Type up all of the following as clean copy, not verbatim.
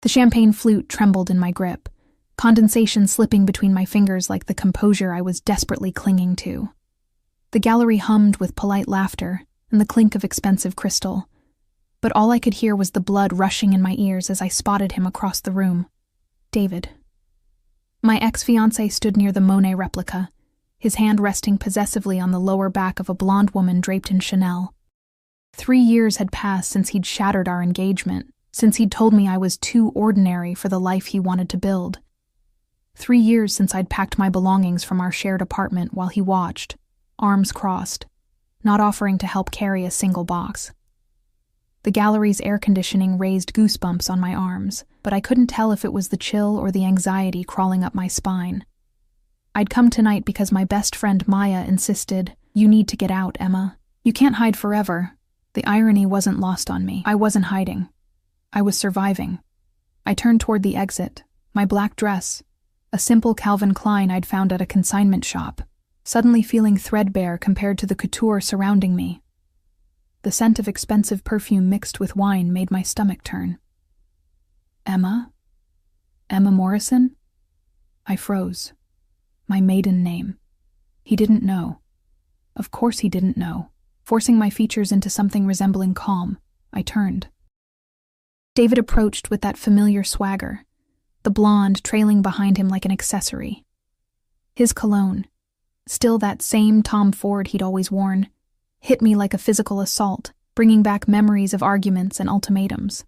The champagne flute trembled in my grip, condensation slipping between my fingers like the composure I was desperately clinging to. The gallery hummed with polite laughter and the clink of expensive crystal, but all I could hear was the blood rushing in my ears as I spotted him across the room. David. My ex-fiancé stood near the Monet replica, his hand resting possessively on the lower back of a blonde woman draped in Chanel. 3 years had passed since he'd shattered our engagement, since he'd told me I was too ordinary for the life he wanted to build. 3 years since I'd packed my belongings from our shared apartment while he watched, arms crossed, not offering to help carry a single box. The gallery's air conditioning raised goosebumps on my arms, but I couldn't tell if it was the chill or the anxiety crawling up my spine. I'd come tonight because my best friend Maya insisted, "You need to get out, Emma. You can't hide forever." The irony wasn't lost on me. I wasn't hiding. I was surviving. I turned toward the exit, my black dress, a simple Calvin Klein I'd found at a consignment shop, suddenly feeling threadbare compared to the couture surrounding me. The scent of expensive perfume mixed with wine made my stomach turn. Emma? Emma Morrison? I froze. My maiden name. He didn't know. Of course he didn't know. Forcing my features into something resembling calm, I turned. David approached with that familiar swagger, the blonde trailing behind him like an accessory. His cologne, still that same Tom Ford he'd always worn, hit me like a physical assault, bringing back memories of arguments and ultimatums.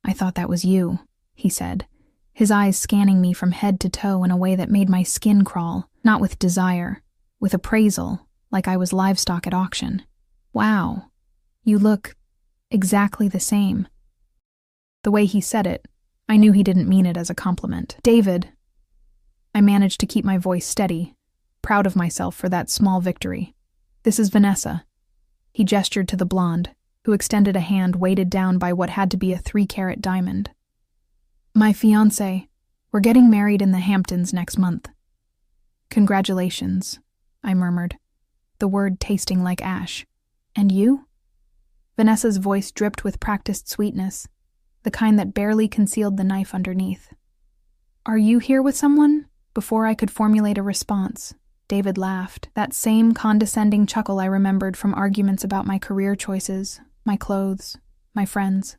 "I thought that was you," he said, his eyes scanning me from head to toe in a way that made my skin crawl, not with desire, with appraisal, like I was livestock at auction. "Wow, you look exactly the same." The way he said it, I knew he didn't mean it as a compliment. "David." I managed to keep my voice steady, proud of myself for that small victory. "This is Vanessa." He gestured to the blonde, who extended a hand weighted down by what had to be a 3-carat diamond. "My fiancé. We're getting married in the Hamptons next month." "Congratulations," I murmured, the word tasting like ash. "And you?" Vanessa's voice dripped with practiced sweetness, the kind that barely concealed the knife underneath. "Are you here with someone?" Before I could formulate a response, David laughed, that same condescending chuckle I remembered from arguments about my career choices, my clothes, my friends.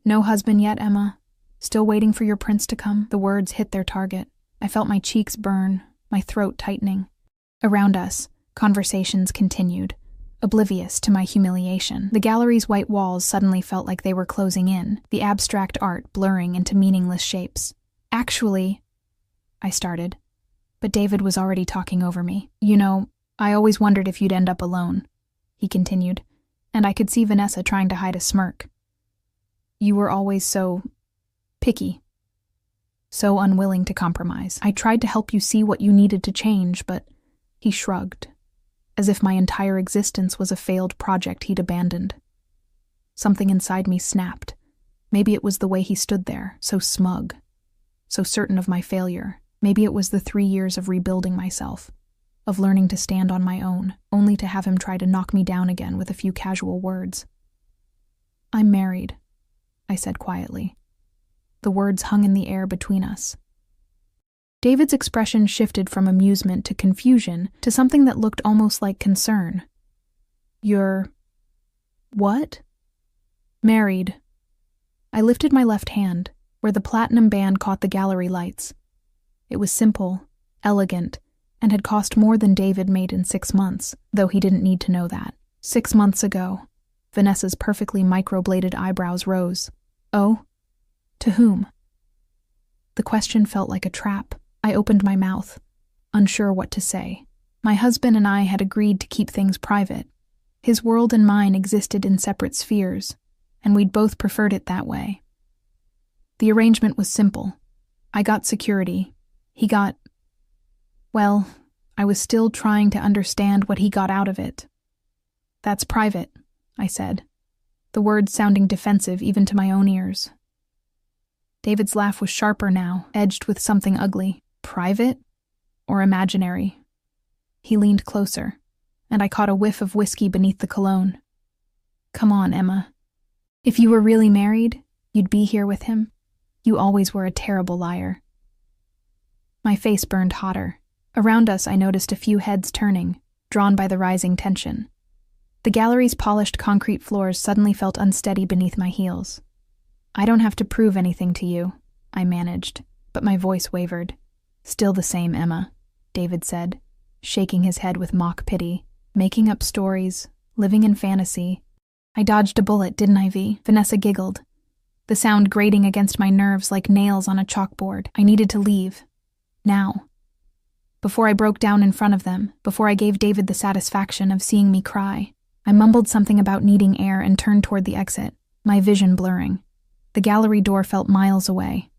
"No husband yet, Emma. Still waiting for your prince to come?" The words hit their target. I felt my cheeks burn, my throat tightening. Around us, conversations continued, oblivious to my humiliation. The gallery's white walls suddenly felt like they were closing in, the abstract art blurring into meaningless shapes. "Actually," I started, but David was already talking over me. "You know, I always wondered if you'd end up alone," he continued, and I could see Vanessa trying to hide a smirk. "You were always so picky, so unwilling to compromise. I tried to help you see what you needed to change, but..." He shrugged, as if my entire existence was a failed project he'd abandoned. Something inside me snapped. Maybe it was the way he stood there, so smug, so certain of my failure. Maybe it was the 3 years of rebuilding myself, of learning to stand on my own, only to have him try to knock me down again with a few casual words. "I'm married," I said quietly. The words hung in the air between us. David's expression shifted from amusement to confusion to something that looked almost like concern. "You're... what?" "Married." I lifted my left hand, where the platinum band caught the gallery lights. It was simple, elegant, and had cost more than David made in 6 months, though he didn't need to know that. 6 months ago. Vanessa's perfectly microbladed eyebrows rose. "Oh? To whom?" The question felt like a trap. I opened my mouth, unsure what to say. My husband and I had agreed to keep things private. His world and mine existed in separate spheres, and we'd both preferred it that way. The arrangement was simple. I got security. He got... well, I was still trying to understand what he got out of it. "That's private," I said, the words sounding defensive even to my own ears. David's laugh was sharper now, edged with something ugly. "Private? Or imaginary?" He leaned closer, and I caught a whiff of whiskey beneath the cologne. "Come on, Emma. If you were really married, you'd be here with him." You always were a terrible liar. My face burned hotter. Around us, I noticed a few heads turning, drawn by the rising tension. The gallery's polished concrete floors suddenly felt unsteady beneath my heels. I don't have to prove anything to you, I managed, but my voice wavered. Still the same, Emma, David said, shaking his head with mock pity. Making up stories, living in fantasy. I dodged a bullet, didn't I, V? Vanessa giggled, the sound grating against my nerves like nails on a chalkboard. I needed to leave. Now. Before I broke down in front of them, before I gave David the satisfaction of seeing me cry, I mumbled something about needing air and turned toward the exit, my vision blurring. The gallery door felt miles away.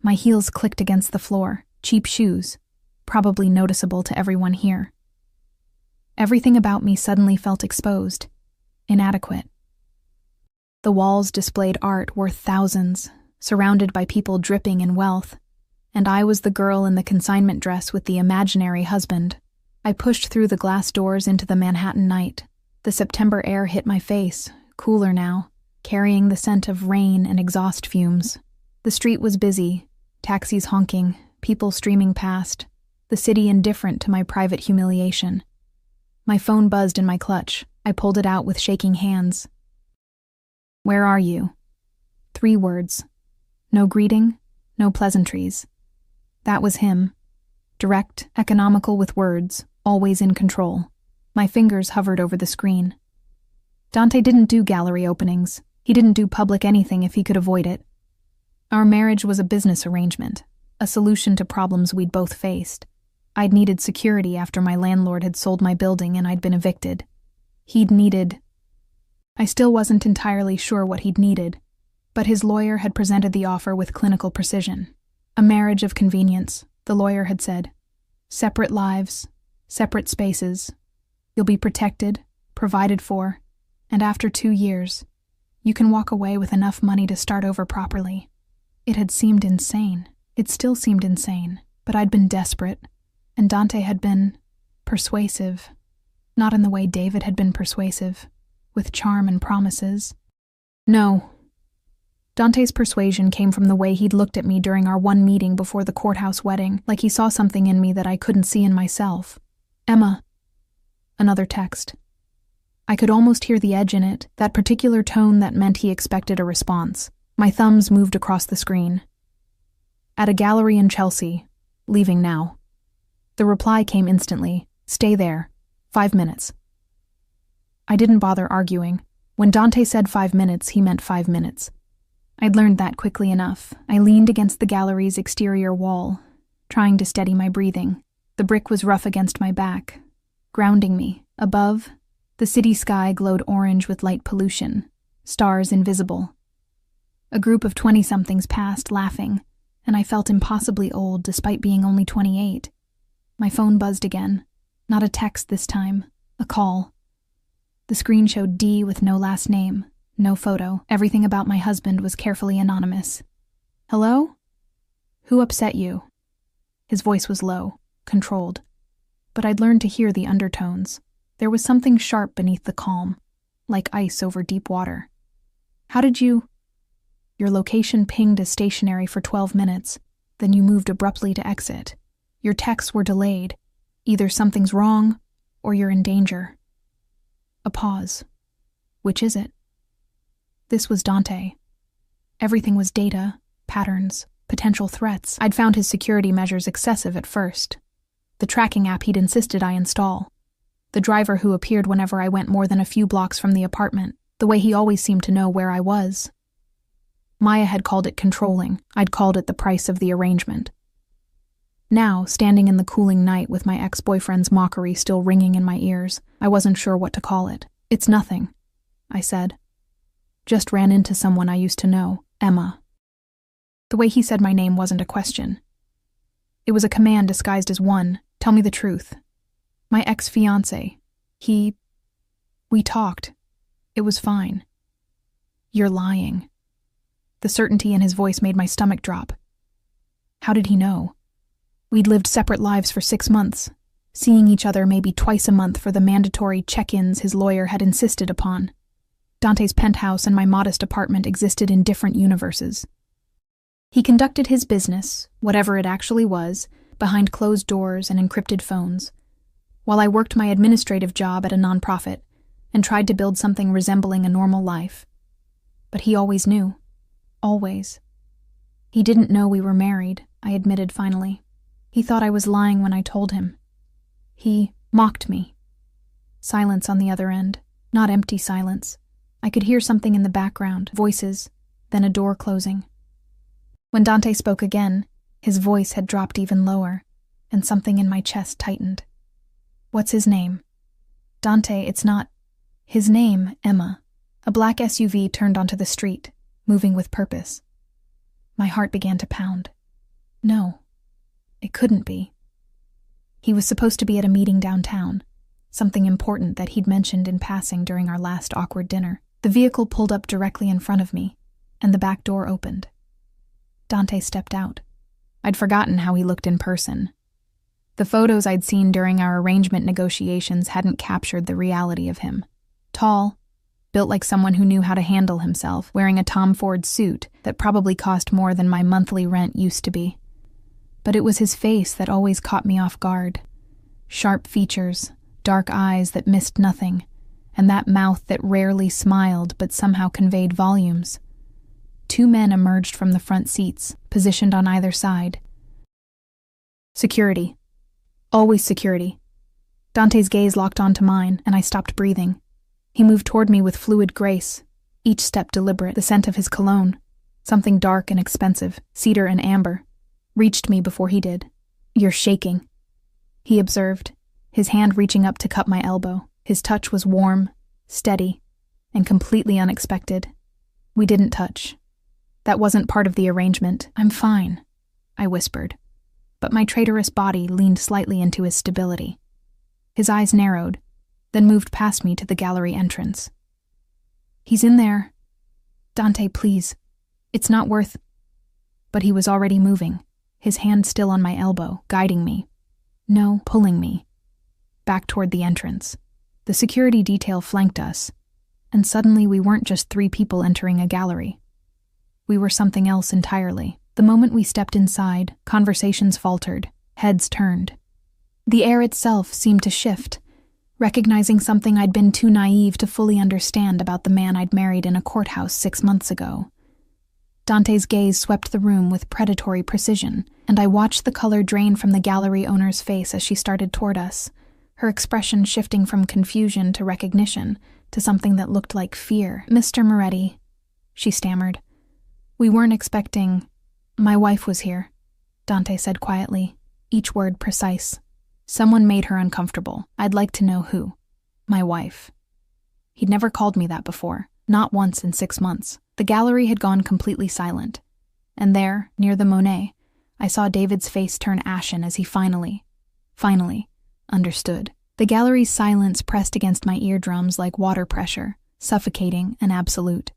My heels clicked against the floor, cheap shoes, probably noticeable to everyone here. Everything about me suddenly felt exposed, inadequate. The walls displayed art worth thousands, surrounded by people dripping in wealth, and I was the girl in the consignment dress with the imaginary husband. I pushed through the glass doors into the Manhattan night. The September air hit my face, cooler now, carrying the scent of rain and exhaust fumes. The street was busy, taxis honking, people streaming past, the city indifferent to my private humiliation. My phone buzzed in my clutch. I pulled it out with shaking hands. Where are you? 3 words. No greeting, no pleasantries. That was him. Direct, economical with words, always in control. My fingers hovered over the screen. Dante didn't do gallery openings. He didn't do public anything if he could avoid it. Our marriage was a business arrangement, a solution to problems we'd both faced. I'd needed security after my landlord had sold my building and I'd been evicted. He'd needed... I still wasn't entirely sure what he'd needed, but his lawyer had presented the offer with clinical precision. A marriage of convenience, the lawyer had said. Separate lives, separate spaces. You'll be protected, provided for, and after 2 years, you can walk away with enough money to start over properly. It had seemed insane. It still seemed insane, but I'd been desperate. And Dante had been persuasive, not in the way David had been persuasive, with charm and promises. No. Dante's persuasion came from the way he'd looked at me during our one meeting before the courthouse wedding, like he saw something in me that I couldn't see in myself. Emma. Another text. I could almost hear the edge in it, that particular tone that meant he expected a response. My thumbs moved across the screen. At a gallery in Chelsea. Leaving now. The reply came instantly. Stay there. 5 minutes. I didn't bother arguing. When Dante said 5 minutes, he meant 5 minutes. I'd learned that quickly enough. I leaned against the gallery's exterior wall, trying to steady my breathing. The brick was rough against my back, grounding me. Above, the city sky glowed orange with light pollution, stars invisible. A group of 20-somethings passed, laughing, and I felt impossibly old despite being only 28. My phone buzzed again. Not a text this time, a call. The screen showed D with no last name, no photo. Everything about my husband was carefully anonymous. Hello? Who upset you? His voice was low, controlled. But I'd learned to hear the undertones. There was something sharp beneath the calm, like ice over deep water. How did you... Your location pinged as stationary for 12 minutes, then you moved abruptly to exit. Your texts were delayed. Either something's wrong, or you're in danger. A pause. Which is it? This was Dante. Everything was data, patterns, potential threats. I'd found his security measures excessive at first. The tracking app he'd insisted I install. The driver who appeared whenever I went more than a few blocks from the apartment. The way he always seemed to know where I was. Maya had called it controlling. I'd called it the price of the arrangement. Now, standing in the cooling night with my ex-boyfriend's mockery still ringing in my ears, I wasn't sure what to call it. It's nothing, I said. Just ran into someone I used to know, Emma. The way he said my name wasn't a question. It was a command disguised as one. Tell me the truth. My ex-fiancé. We talked. It was fine. You're lying. The certainty in his voice made my stomach drop. How did he know? We'd lived separate lives for 6 months, seeing each other maybe twice a month for the mandatory check-ins his lawyer had insisted upon. Dante's penthouse and my modest apartment existed in different universes. He conducted his business, whatever it actually was, behind closed doors and encrypted phones, while I worked my administrative job at a nonprofit and tried to build something resembling a normal life. But he always knew. Always. He didn't know we were married, I admitted finally. He thought I was lying when I told him. He mocked me. Silence on the other end, not empty silence. I could hear something in the background, voices, then a door closing. When Dante spoke again, his voice had dropped even lower, and something in my chest tightened. What's his name? Dante, it's not. His name, Emma. A black SUV turned onto the street, moving with purpose. My heart began to pound. No, it couldn't be. He was supposed to be at a meeting downtown, something important that he'd mentioned in passing during our last awkward dinner. The vehicle pulled up directly in front of me, and the back door opened. Dante stepped out. I'd forgotten how he looked in person. The photos I'd seen during our arrangement negotiations hadn't captured the reality of him. Tall, built like someone who knew how to handle himself, wearing a Tom Ford suit that probably cost more than my monthly rent used to be. But it was his face that always caught me off guard. Sharp features, dark eyes that missed nothing, and that mouth that rarely smiled but somehow conveyed volumes. 2 men emerged from the front seats, positioned on either side. Security. Always security. Dante's gaze locked onto mine, and I stopped breathing. He moved toward me with fluid grace, each step deliberate. The scent of his cologne, something dark and expensive, cedar and amber, reached me before he did. You're shaking, he observed, his hand reaching up to cup my elbow. His touch was warm, steady, and completely unexpected. We didn't touch. That wasn't part of the arrangement. I'm fine, I whispered, but my traitorous body leaned slightly into his stability. His eyes narrowed, then moved past me to the gallery entrance. He's in there. Dante, please. It's not worth... But he was already moving, his hand still on my elbow, guiding me. No, pulling me. Back toward the entrance. The security detail flanked us, and suddenly we weren't just 3 people entering a gallery. We were something else entirely. The moment we stepped inside, conversations faltered, heads turned. The air itself seemed to shift, recognizing something I'd been too naive to fully understand about the man I'd married in a courthouse 6 months ago. Dante's gaze swept the room with predatory precision, and I watched the color drain from the gallery owner's face as she started toward us, her expression shifting from confusion to recognition to something that looked like fear. Mr. Moretti, she stammered. We weren't expecting... My wife was here, Dante said quietly, each word precise. Someone made her uncomfortable. I'd like to know who. My wife. He'd never called me that before, not once in 6 months. The gallery had gone completely silent, and there, near the Monet, I saw David's face turn ashen as he finally, understood. The gallery's silence pressed against my eardrums like water pressure, suffocating and absolute.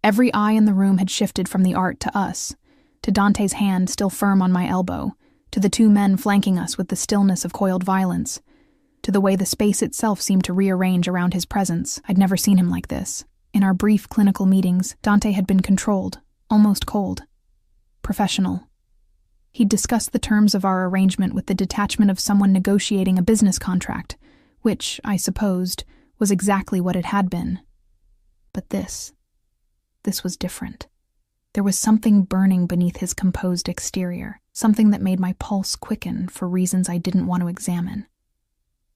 Every eye in the room had shifted from the art to us, to Dante's hand still firm on my elbow, to the 2 men flanking us with the stillness of coiled violence, to the way the space itself seemed to rearrange around his presence. I'd never seen him like this. In our brief clinical meetings, Dante had been controlled, almost cold. Professional. He'd discussed the terms of our arrangement with the detachment of someone negotiating a business contract, which, I supposed, was exactly what it had been. But this was different. There was something burning beneath his composed exterior, something that made my pulse quicken for reasons I didn't want to examine.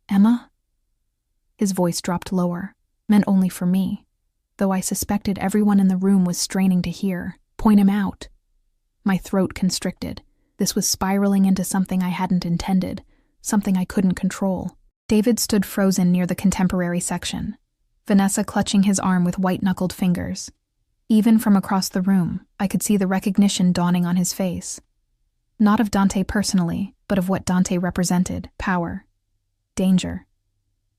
Emma? His voice dropped lower, meant only for me, though I suspected everyone in the room was straining to hear. Point him out. My throat constricted. This was spiraling into something I hadn't intended, something I couldn't control. David stood frozen near the contemporary section, Vanessa clutching his arm with white-knuckled fingers. Even from across the room, I could see the recognition dawning on his face. Not of Dante personally, but of what Dante represented: power, danger.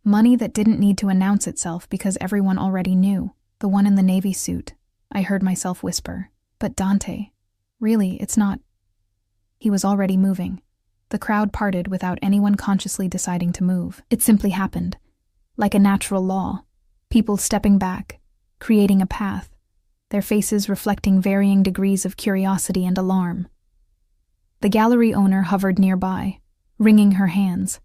Money that didn't need to announce itself because everyone already knew. The one in the navy suit, I heard myself whisper. But Dante, really, it's not... He was already moving. The crowd parted without anyone consciously deciding to move. It simply happened. Like a natural law. People stepping back, creating a path. their faces reflecting varying degrees of curiosity and alarm. The gallery owner hovered nearby, wringing her hands,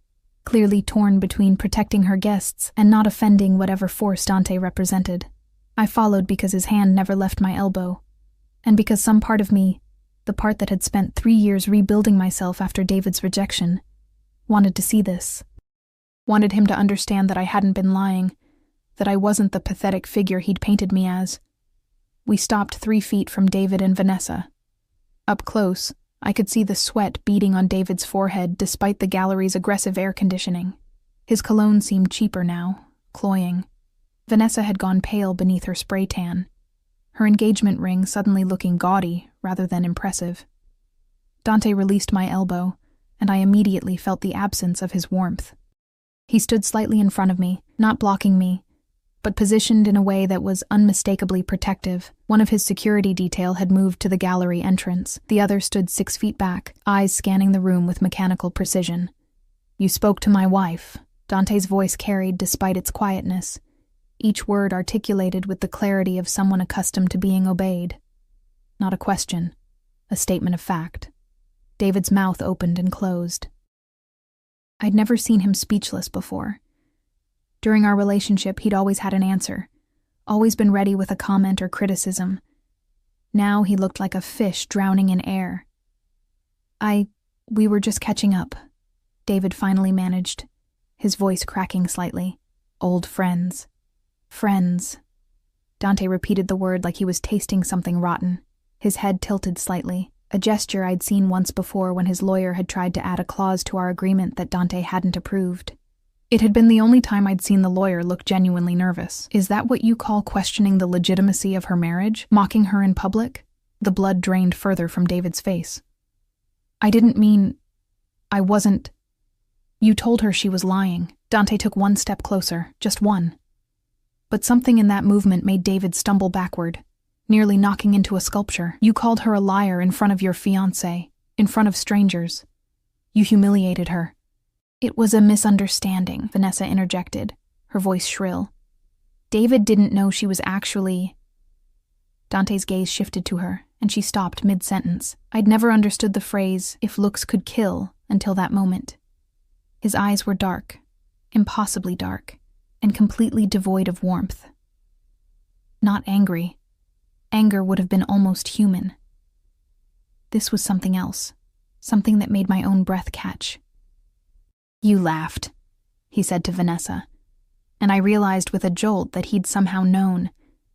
clearly torn between protecting her guests and not offending whatever force Dante represented. I followed because his hand never left my elbow, and because some part of me, the part that had spent 3 years rebuilding myself after David's rejection, wanted to see this. Wanted him to understand that I hadn't been lying, that I wasn't the pathetic figure he'd painted me as. We stopped 3 feet from David and Vanessa. Up close, I could see the sweat beading on David's forehead despite the gallery's aggressive air conditioning. His cologne seemed cheaper now, cloying. Vanessa had gone pale beneath her spray tan, her engagement ring suddenly looking gaudy rather than impressive. Dante released my elbow, and I immediately felt the absence of his warmth. He stood slightly in front of me, not blocking me, but positioned in a way that was unmistakably protective. One of his security detail had moved to the gallery entrance. The other stood 6 feet back, eyes scanning the room with mechanical precision. "You spoke to my wife," Dante's voice carried despite its quietness, each word articulated with the clarity of someone accustomed to being obeyed. Not a question, a statement of fact. David's mouth opened and closed. I'd never seen him speechless before. During our relationship, he'd always had an answer, always been ready with a comment or criticism. Now he looked like a fish drowning in air. We were just catching up, David finally managed, his voice cracking slightly. Old friends. Friends. Dante repeated the word like he was tasting something rotten. His head tilted slightly, a gesture I'd seen once before when his lawyer had tried to add a clause to our agreement that Dante hadn't approved. It had been the only time I'd seen the lawyer look genuinely nervous. Is that what you call questioning the legitimacy of her marriage? Mocking her in public? The blood drained further from David's face. I didn't mean... I wasn't... You told her she was lying. Dante took 1 step closer, just 1. But something in that movement made David stumble backward, nearly knocking into a sculpture. You called her a liar in front of your fiancé, in front of strangers. You humiliated her. It was a misunderstanding, Vanessa interjected, her voice shrill. David didn't know she was actually... Dante's gaze shifted to her, and she stopped mid-sentence. I'd never understood the phrase, "if looks could kill," until that moment. His eyes were dark, impossibly dark, and completely devoid of warmth. Not angry. Anger would have been almost human. This was something else, something that made my own breath catch. You laughed, he said to Vanessa, and I realized with a jolt that he'd somehow known,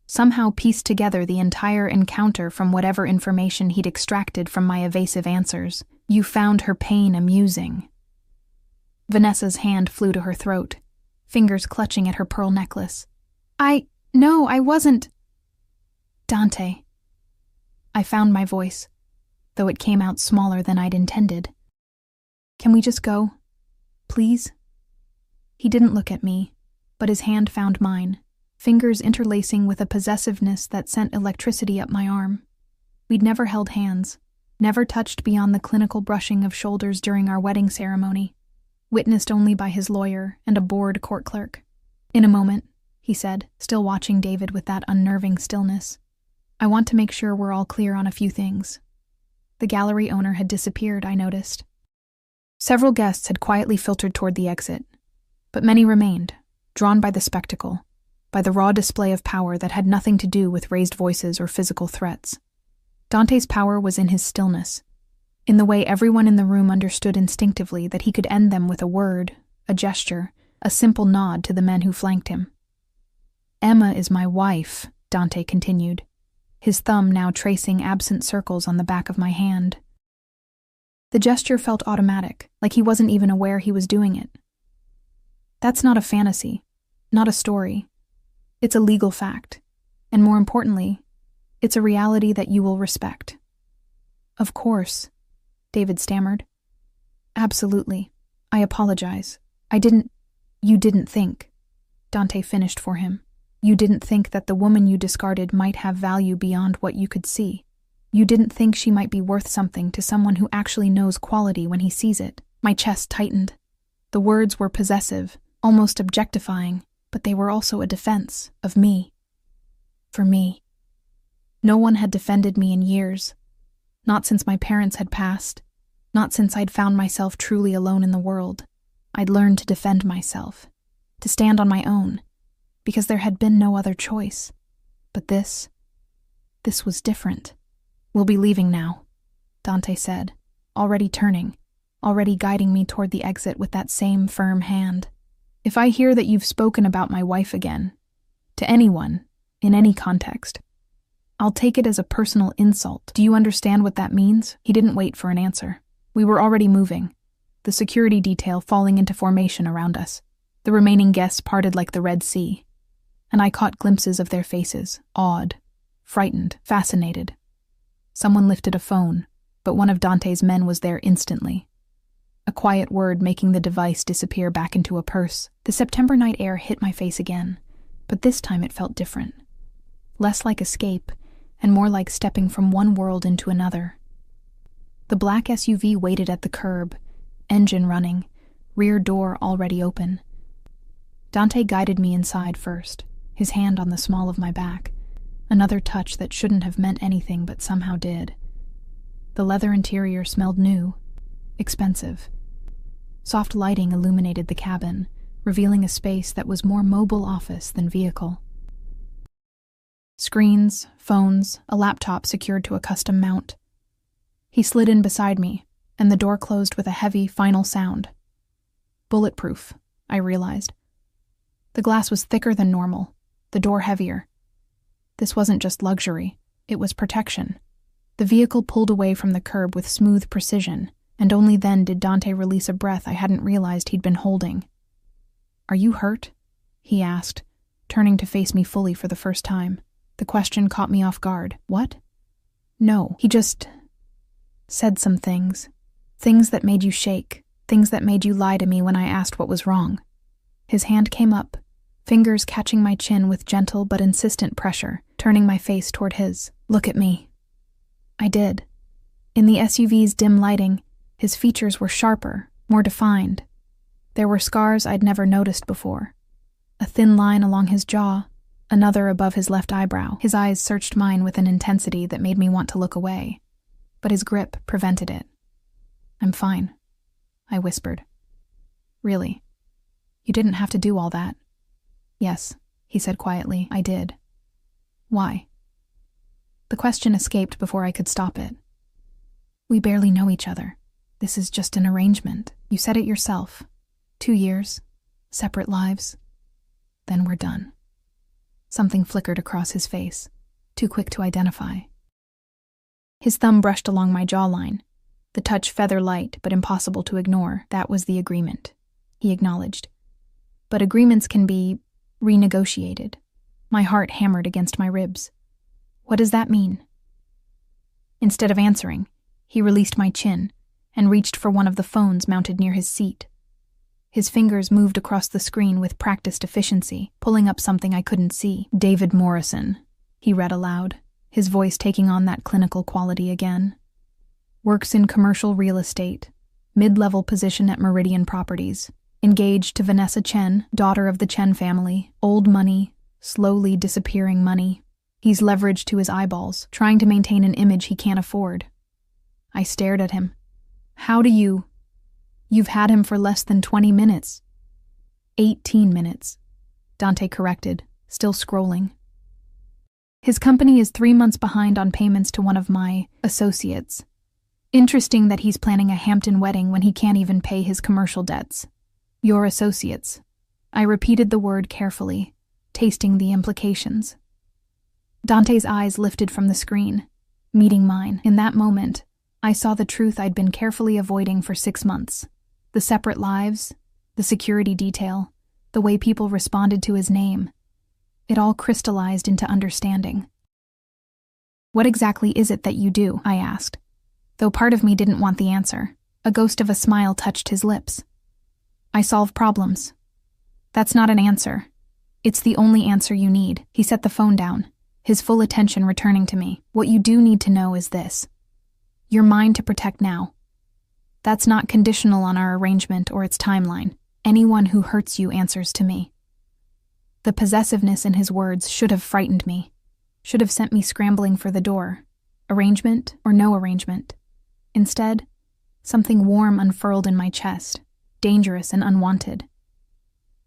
somehow pieced together the entire encounter from whatever information he'd extracted from my evasive answers. You found her pain amusing. Vanessa's hand flew to her throat, fingers clutching at her pearl necklace. No, I wasn't... Dante. I found my voice, though it came out smaller than I'd intended. Can we just go? Please? He didn't look at me, but his hand found mine, fingers interlacing with a possessiveness that sent electricity up my arm. We'd never held hands, never touched beyond the clinical brushing of shoulders during our wedding ceremony, witnessed only by his lawyer and a bored court clerk. In a moment, he said, still watching David with that unnerving stillness. I want to make sure we're all clear on a few things. The gallery owner had disappeared, I noticed. Several guests had quietly filtered toward the exit, but many remained, drawn by the spectacle, by the raw display of power that had nothing to do with raised voices or physical threats. Dante's power was in his stillness, in the way everyone in the room understood instinctively that he could end them with a word, a gesture, a simple nod to the men who flanked him. Emma is my wife, Dante continued, his thumb now tracing absent circles on the back of my hand. The gesture felt automatic, like he wasn't even aware he was doing it. That's not a fantasy, not a story. It's a legal fact, and more importantly, it's a reality that you will respect. Of course, David stammered. Absolutely. I apologize. You didn't think. Dante finished for him. You didn't think that the woman you discarded might have value beyond what you could see. You didn't think she might be worth something to someone who actually knows quality when he sees it. My chest tightened. The words were possessive, almost objectifying, but they were also a defense of me. For me. No one had defended me in years. Not since my parents had passed. Not since I'd found myself truly alone in the world. I'd learned to defend myself, to stand on my own, because there had been no other choice. But this was different. "We'll be leaving now," Dante said, already turning, already guiding me toward the exit with that same firm hand. "If I hear that you've spoken about my wife again, to anyone, in any context, I'll take it as a personal insult. Do you understand what that means?" He didn't wait for an answer. We were already moving, the security detail falling into formation around us. The remaining guests parted like the Red Sea, and I caught glimpses of their faces, awed, frightened, fascinated. Someone lifted a phone, but one of Dante's men was there instantly. A quiet word making the device disappear back into a purse. The September night air hit my face again, but this time it felt different. Less like escape, and more like stepping from one world into another. The black SUV waited at the curb, engine running, rear door already open. Dante guided me inside first, his hand on the small of my back, another touch that shouldn't have meant anything but somehow did. The leather interior smelled new, expensive. Soft lighting illuminated the cabin, revealing a space that was more mobile office than vehicle. Screens, phones, a laptop secured to a custom mount. He slid in beside me, and the door closed with a heavy, final sound. Bulletproof, I realized. The glass was thicker than normal, the door heavier. This wasn't just luxury, it was protection. The vehicle pulled away from the curb with smooth precision, and only then did Dante release a breath I hadn't realized he'd been holding. "Are you hurt?" he asked, turning to face me fully for the first time. The question caught me off guard. "What?" "No, he just said some things. Things that made you shake, things that made you lie to me when I asked what was wrong." His hand came up, fingers catching my chin with gentle but insistent pressure, turning my face toward his. "Look at me." I did. In the SUV's dim lighting, his features were sharper, more defined. There were scars I'd never noticed before. A thin line along his jaw, another above his left eyebrow. His eyes searched mine with an intensity that made me want to look away, but his grip prevented it. "I'm fine," I whispered. "Really? You didn't have to do all that." "Yes," he said quietly, "I did." "Why?" The question escaped before I could stop it. "We barely know each other. This is just an arrangement. You said it yourself. 2 years, separate lives. Then we're done." Something flickered across his face, too quick to identify. His thumb brushed along my jawline, the touch feather-light but impossible to ignore. "That was the agreement," he acknowledged. "But agreements can be renegotiated." My heart hammered against my ribs. "What does that mean?" Instead of answering, he released my chin and reached for one of the phones mounted near his seat. His fingers moved across the screen with practiced efficiency, pulling up something I couldn't see. "David Morrison," he read aloud, his voice taking on that clinical quality again. "Works in commercial real estate, mid-level position at Meridian Properties. Engaged to Vanessa Chen, daughter of the Chen family. Old money, slowly disappearing money. He's leveraged to his eyeballs, trying to maintain an image he can't afford." I stared at him. "How do you... You've had him for less than 20 minutes. 18 minutes, Dante corrected, still scrolling. "His company is 3 months behind on payments to one of my associates. Interesting that he's planning a Hampton wedding when he can't even pay his commercial debts. Your associates." I repeated the word carefully, tasting the implications. Dante's eyes lifted from the screen, meeting mine. In that moment, I saw the truth I'd been carefully avoiding for 6 months. The separate lives, the security detail, the way people responded to his name. It all crystallized into understanding. "What exactly is it that you do?" I asked, though part of me didn't want the answer. A ghost of a smile touched his lips. "I solve problems." "That's not an answer. It's the only answer you need." He set the phone down, his full attention returning to me. "What you do need to know is this. You're mine to protect now. That's not conditional on our arrangement or its timeline. Anyone who hurts you answers to me." The possessiveness in his words should have frightened me. should have sent me scrambling for the door. Arrangement or no arrangement. Instead, something warm unfurled in my chest, dangerous and unwanted.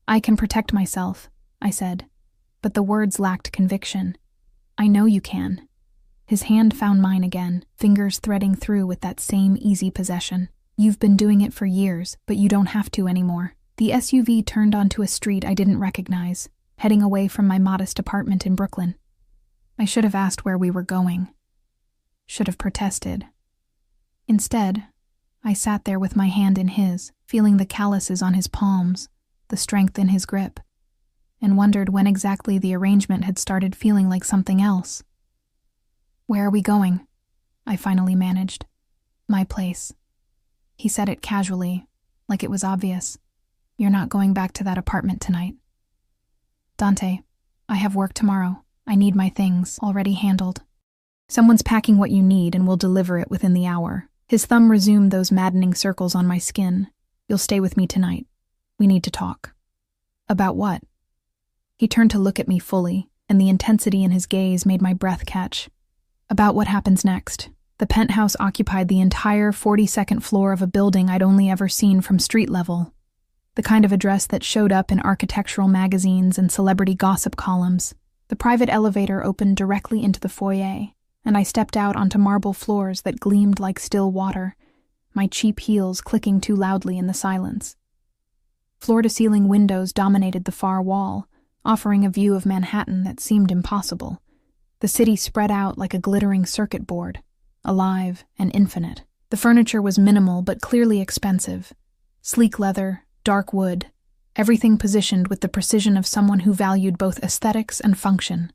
"I can protect myself," I said, but the words lacked conviction. "I know you can." His hand found mine again, fingers threading through with that same easy possession. "You've been doing it for years, but you don't have to anymore." The SUV turned onto a street I didn't recognize, heading away from my modest apartment in Brooklyn. I should have asked where we were going. Should have protested. Instead, I sat there with my hand in his, feeling the calluses on his palms, the strength in his grip, and wondered when exactly the arrangement had started feeling like something else. "Where are we going?" I finally managed. "My place." He said it casually, like it was obvious. "You're not going back to that apartment tonight." "Dante, I have work tomorrow. I need my things already handled." "Someone's packing what you need and will deliver it within the hour." His thumb resumed those maddening circles on my skin. "You'll stay with me tonight. We need to talk." "About what?" He turned to look at me fully, and the intensity in his gaze made my breath catch. "About what happens next." The penthouse occupied the entire 42nd floor of a building I'd only ever seen from street level. The kind of address that showed up in architectural magazines and celebrity gossip columns. The private elevator opened directly into the foyer, and I stepped out onto marble floors that gleamed like still water, my cheap heels clicking too loudly in the silence. Floor-to-ceiling windows dominated the far wall, offering a view of Manhattan that seemed impossible. The city spread out like a glittering circuit board, alive and infinite. The furniture was minimal but clearly expensive. Sleek leather, dark wood, everything positioned with the precision of someone who valued both aesthetics and function.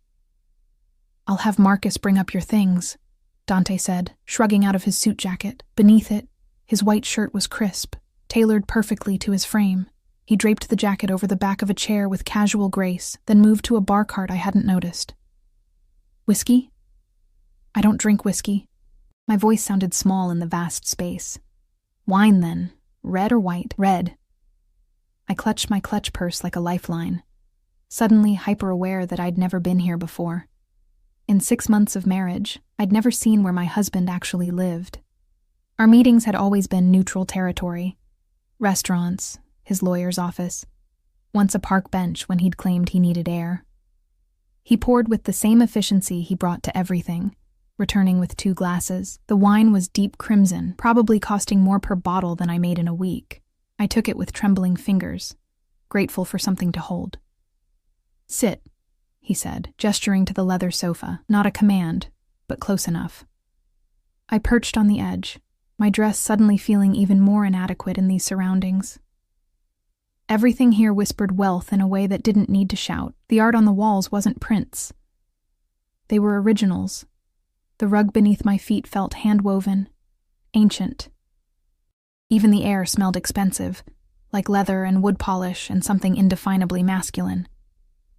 "I'll have Marcus bring up your things," Dante said, shrugging out of his suit jacket. Beneath it, his white shirt was crisp, tailored perfectly to his frame. He draped the jacket over the back of a chair with casual grace, then moved to a bar cart I hadn't noticed. "Whiskey?" "I don't drink whiskey." My voice sounded small in the vast space. "Wine, then. Red or white?" "Red." I clutched my clutch purse like a lifeline, suddenly hyper-aware that I'd never been here before. In 6 months of marriage, I'd never seen where my husband actually lived. Our meetings had always been neutral territory. Restaurants, his lawyer's office, once a park bench when he'd claimed he needed air. He poured with the same efficiency he brought to everything, returning with 2 glasses. The wine was deep crimson, probably costing more per bottle than I made in a week. I took it with trembling fingers, grateful for something to hold. "Sit," he said, gesturing to the leather sofa, not a command, but close enough. I perched on the edge, my dress suddenly feeling even more inadequate in these surroundings. Everything here whispered wealth in a way that didn't need to shout. The art on the walls wasn't prints. They were originals. The rug beneath my feet felt hand-woven, ancient. Even the air smelled expensive, like leather and wood polish and something indefinably masculine.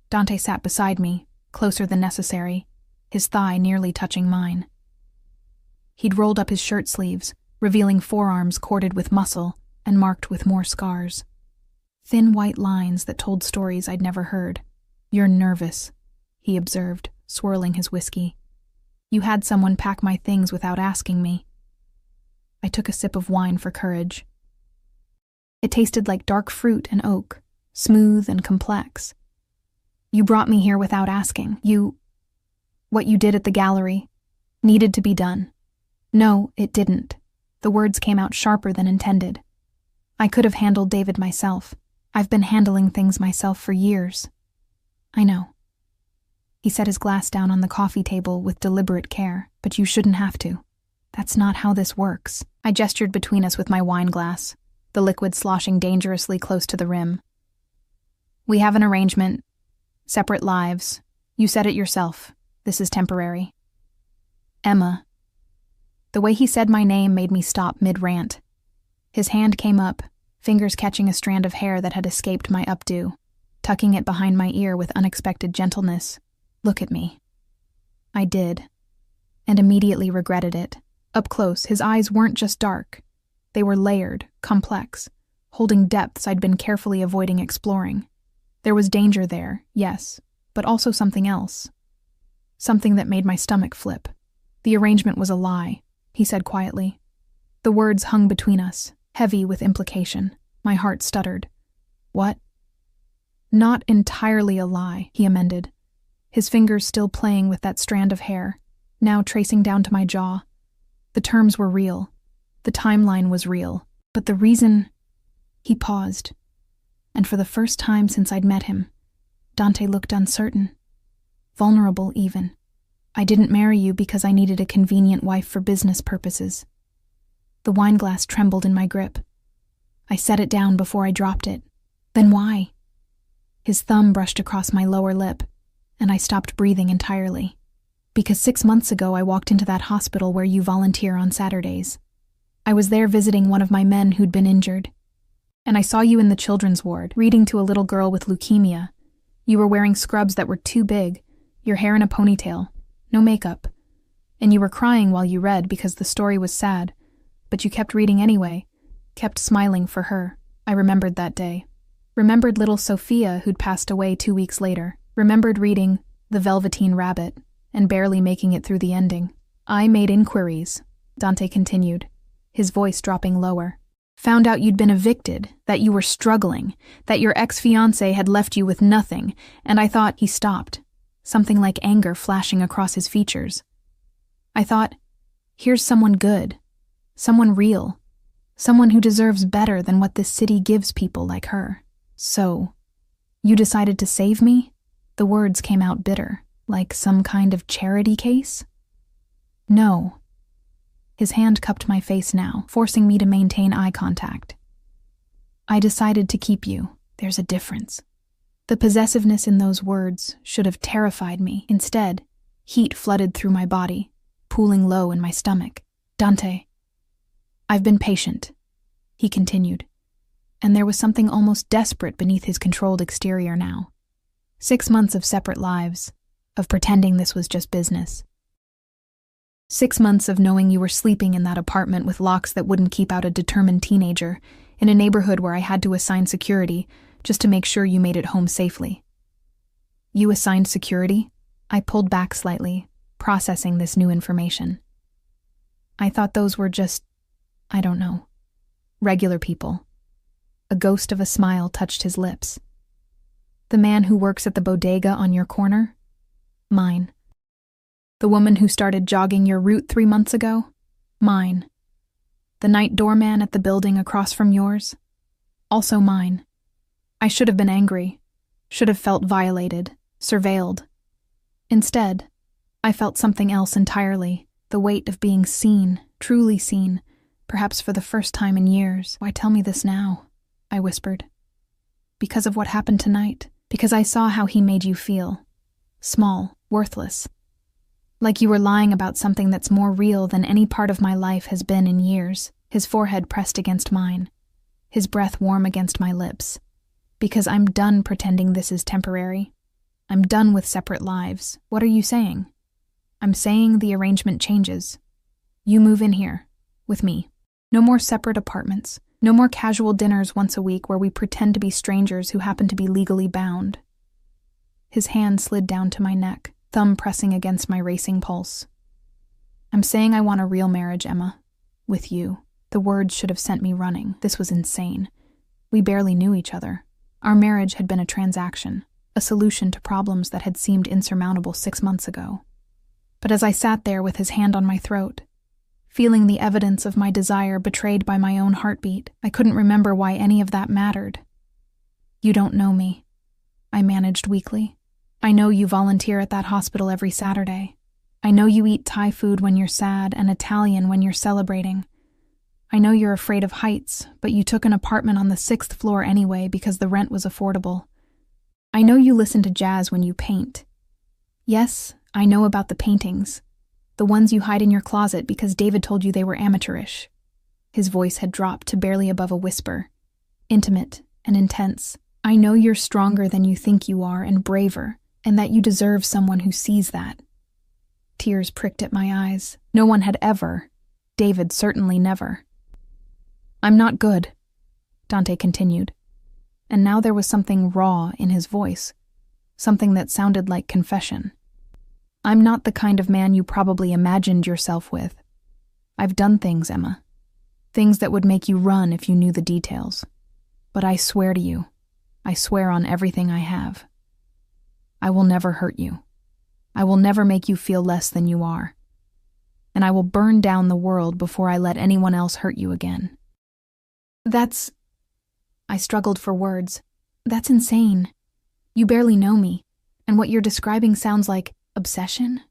Dante sat beside me, closer than necessary, his thigh nearly touching mine. He'd rolled up his shirt sleeves, revealing forearms corded with muscle and marked with more scars. Thin white lines that told stories I'd never heard. "You're nervous," he observed, swirling his whiskey. "You had someone pack my things without asking me." I took a sip of wine for courage. It tasted like dark fruit and oak, smooth and complex. "You brought me here without asking. What you did at the gallery needed to be done." "No, it didn't." The words came out sharper than intended. "I could have handled David myself. I've been handling things myself for years." "I know." He set his glass down on the coffee table with deliberate care. "But you shouldn't have to. That's not how this works." I gestured between us with my wine glass, the liquid sloshing dangerously close to the rim. "We have an arrangement. Separate lives. You said it yourself. This is temporary." "Emma." The way he said my name made me stop mid-rant. His hand came up, fingers catching a strand of hair that had escaped my updo, tucking it behind my ear with unexpected gentleness. "Look at me." I did, and immediately regretted it. Up close, his eyes weren't just dark. They were layered, complex, holding depths I'd been carefully avoiding exploring. There was danger there, yes, but also something else. something that made my stomach flip. The arrangement was a lie, he said quietly. The words hung between us, heavy with implication. My heart stuttered. What? Not entirely a lie, he amended, his fingers still playing with that strand of hair, now tracing down to my jaw. The terms were real. The timeline was real. But the reason... He paused, and for the first time since I'd met him, Dante looked uncertain. Vulnerable, even. I didn't marry you because I needed a convenient wife for business purposes. The wineglass trembled in my grip. I set it down before I dropped it. Then why? His thumb brushed across my lower lip, and I stopped breathing entirely. Because 6 months ago I walked into that hospital where you volunteer on Saturdays. I was there visiting one of my men who'd been injured. And I saw you in the children's ward, reading to a little girl with leukemia. You were wearing scrubs that were too big, your hair in a ponytail, no makeup. And you were crying while you read because the story was sad, but you kept reading anyway, kept smiling for her. I remembered that day. Remembered little Sophia who'd passed away 2 weeks later. Remembered reading The Velveteen Rabbit and barely making it through the ending. I made inquiries, Dante continued, his voice dropping lower. Found out you'd been evicted, that you were struggling, that your ex-fiancé had left you with nothing, and I thought... He stopped, something like anger flashing across his features. I thought, here's someone good, someone real, someone who deserves better than what this city gives people like her. So, you decided to save me? The words came out bitter, like some kind of charity case? No. His hand cupped my face now, forcing me to maintain eye contact. I decided to keep you. There's a difference. The possessiveness in those words should have terrified me. Instead, heat flooded through my body, pooling low in my stomach. Dante, I've been patient, he continued, and there was something almost desperate beneath his controlled exterior now. 6 months of separate lives, of pretending this was just business. 6 months of knowing you were sleeping in that apartment with locks that wouldn't keep out a determined teenager, in a neighborhood where I had to assign security just to make sure you made it home safely. You assigned security? I pulled back slightly, processing this new information. I thought those were just, I don't know, regular people. A ghost of a smile touched his lips. The man who works at the bodega on your corner? Mine. The woman who started jogging your route 3 months ago? Mine. The night doorman at the building across from yours? Also mine. I should have been angry, should have felt violated, surveilled. Instead, I felt something else entirely, the weight of being seen, truly seen, perhaps for the first time in years. Why tell me this now? I whispered. Because of what happened tonight, because I saw how he made you feel. Small, worthless. Like you were lying about something that's more real than any part of my life has been in years. His forehead pressed against mine, his breath warm against my lips. Because I'm done pretending this is temporary. I'm done with separate lives. What are you saying? I'm saying the arrangement changes. You move in here, with me. No more separate apartments. No more casual dinners once a week where we pretend to be strangers who happen to be legally bound. His hand slid down to my neck, thumb pressing against my racing pulse. I'm saying I want a real marriage, Emma. With you. The words should have sent me running. This was insane. We barely knew each other. Our marriage had been a transaction, a solution to problems that had seemed insurmountable 6 months ago. But as I sat there with his hand on my throat, feeling the evidence of my desire betrayed by my own heartbeat, I couldn't remember why any of that mattered. You don't know me, I managed weakly. I know you volunteer at that hospital every Saturday. I know you eat Thai food when you're sad and Italian when you're celebrating. I know you're afraid of heights, but you took an apartment on the 6th floor anyway because the rent was affordable. I know you listen to jazz when you paint. Yes, I know about the paintings, the ones you hide in your closet because David told you they were amateurish. His voice had dropped to barely above a whisper, intimate and intense. I know you're stronger than you think you are and braver, and that you deserve someone who sees that. Tears pricked at my eyes. No one had ever. David certainly never. I'm not good, Dante continued, and now there was something raw in his voice, something that sounded like confession. I'm not the kind of man you probably imagined yourself with. I've done things, Emma. Things that would make you run if you knew the details. But I swear to you, I swear on everything I have, I will never hurt you. I will never make you feel less than you are. And I will burn down the world before I let anyone else hurt you again. I struggled for words. That's insane. You barely know me, and what you're describing sounds like obsession?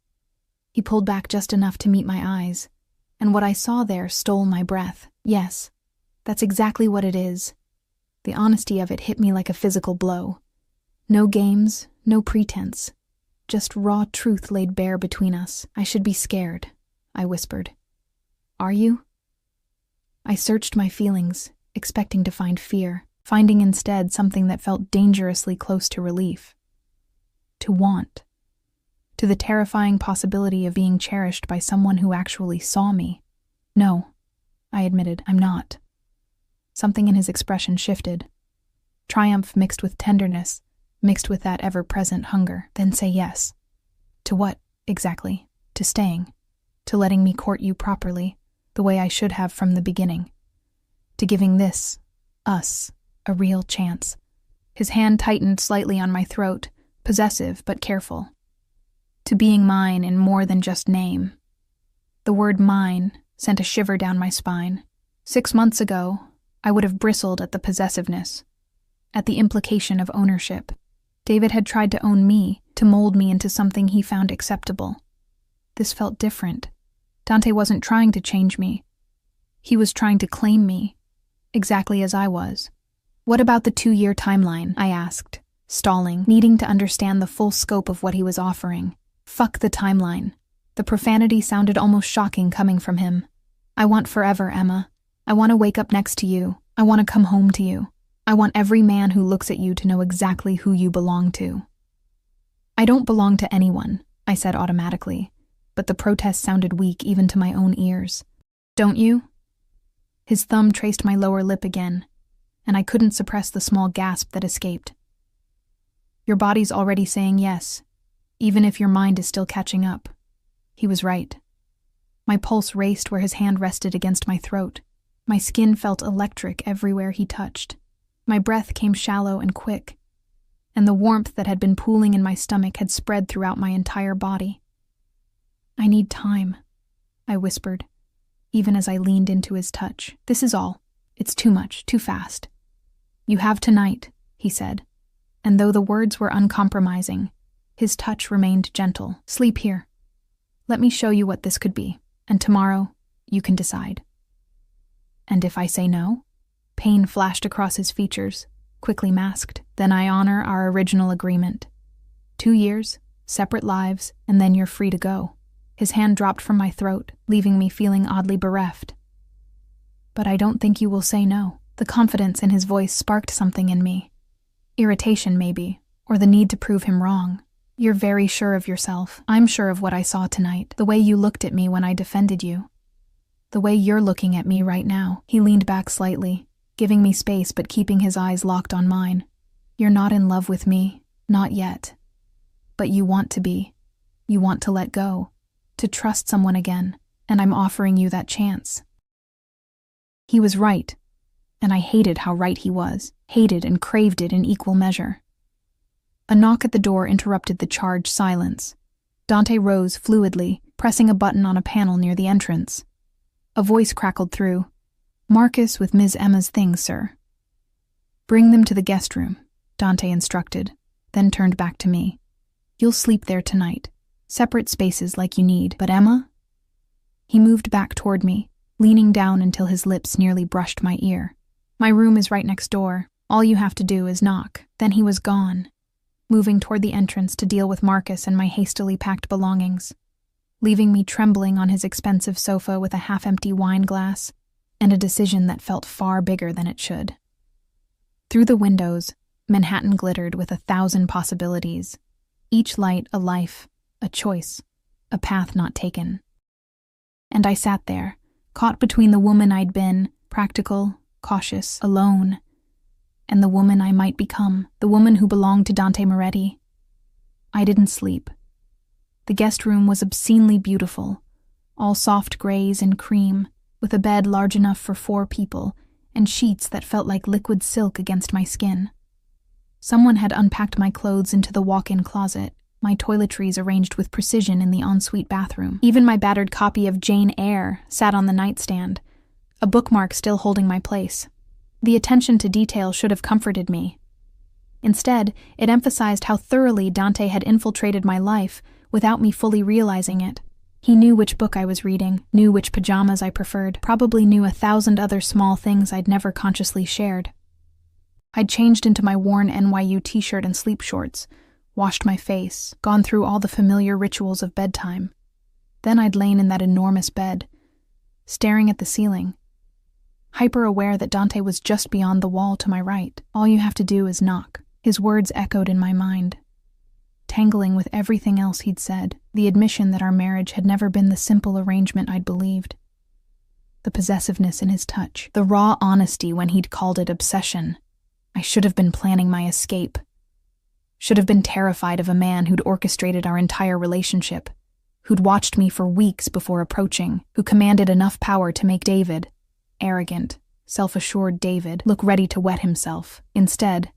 He pulled back just enough to meet my eyes, and what I saw there stole my breath. Yes, that's exactly what it is. The honesty of it hit me like a physical blow. No games, no pretense. Just raw truth laid bare between us. I should be scared, I whispered. Are you? I searched my feelings, expecting to find fear, finding instead something that felt dangerously close to relief. To want. To the terrifying possibility of being cherished by someone who actually saw me. No, I admitted, I'm not. Something in his expression shifted. Triumph mixed with tenderness, mixed with that ever-present hunger. Then say yes. To what, exactly? To staying. To letting me court you properly, the way I should have from the beginning. To giving this, us, a real chance. His hand tightened slightly on my throat, possessive but careful. To being mine in more than just name. The word mine sent a shiver down my spine. 6 months ago, I would have bristled at the possessiveness, at the implication of ownership. David had tried to own me, to mold me into something he found acceptable. This felt different. Dante wasn't trying to change me. He was trying to claim me, exactly as I was. What about the 2-year timeline? I asked, stalling, needing to understand the full scope of what he was offering. Fuck the timeline. The profanity sounded almost shocking coming from him. I want forever, Emma. I want to wake up next to you. I want to come home to you. I want every man who looks at you to know exactly who you belong to. I don't belong to anyone, I said automatically, but the protest sounded weak even to my own ears. Don't you? His thumb traced my lower lip again, and I couldn't suppress the small gasp that escaped. Your body's already saying yes, even if your mind is still catching up. He was right. My pulse raced where his hand rested against my throat. My skin felt electric everywhere he touched. My breath came shallow and quick, and the warmth that had been pooling in my stomach had spread throughout my entire body. I need time, I whispered, even as I leaned into his touch. This is all. It's too much, too fast. You have tonight, he said, and though the words were uncompromising, his touch remained gentle. Sleep here. Let me show you what this could be, and tomorrow you can decide. And if I say no? Pain flashed across his features, quickly masked. Then I honor our original agreement. 2 years, separate lives, and then you're free to go. His hand dropped from my throat, leaving me feeling oddly bereft. But I don't think you will say no. The confidence in his voice sparked something in me. Irritation, maybe, or the need to prove him wrong. You're very sure of yourself. I'm sure of what I saw tonight, the way you looked at me when I defended you. The way you're looking at me right now. He leaned back slightly, giving me space but keeping his eyes locked on mine. You're not in love with me, not yet. But you want to be. You want to let go, to trust someone again, and I'm offering you that chance. He was right, and I hated how right he was, hated and craved it in equal measure. A knock at the door interrupted the charged silence. Dante rose fluidly, pressing a button on a panel near the entrance. A voice crackled through. Marcus with Ms. Emma's things, sir. Bring them to the guest room, Dante instructed, then turned back to me. You'll sleep there tonight. Separate spaces like you need, but Emma? He moved back toward me, leaning down until his lips nearly brushed my ear. My room is right next door. All you have to do is knock. Then he was gone, moving toward the entrance to deal with Marcus and my hastily packed belongings, leaving me trembling on his expensive sofa with a half-empty wine glass and a decision that felt far bigger than it should. Through the windows, Manhattan glittered with 1,000 possibilities, each light a life, a choice, a path not taken. And I sat there, caught between the woman I'd been, practical, cautious, alone, and the woman I might become, the woman who belonged to Dante Moretti. I didn't sleep. The guest room was obscenely beautiful, all soft grays and cream, with a bed large enough for 4 people and sheets that felt like liquid silk against my skin. Someone had unpacked my clothes into the walk-in closet, my toiletries arranged with precision in the ensuite bathroom. Even my battered copy of Jane Eyre sat on the nightstand, a bookmark still holding my place. The attention to detail should have comforted me. Instead, it emphasized how thoroughly Dante had infiltrated my life without me fully realizing it. He knew which book I was reading, knew which pajamas I preferred, probably knew 1,000 other small things I'd never consciously shared. I'd changed into my worn NYU t-shirt and sleep shorts, washed my face, gone through all the familiar rituals of bedtime. Then I'd lain in that enormous bed, staring at the ceiling, hyper-aware that Dante was just beyond the wall to my right. All you have to do is knock. His words echoed in my mind, tangling with everything else he'd said, the admission that our marriage had never been the simple arrangement I'd believed. The possessiveness in his touch, the raw honesty when he'd called it obsession. I should have been planning my escape. Should have been terrified of a man who'd orchestrated our entire relationship, who'd watched me for weeks before approaching, who commanded enough power to make David, arrogant, self-assured David, look ready to wet himself. Instead,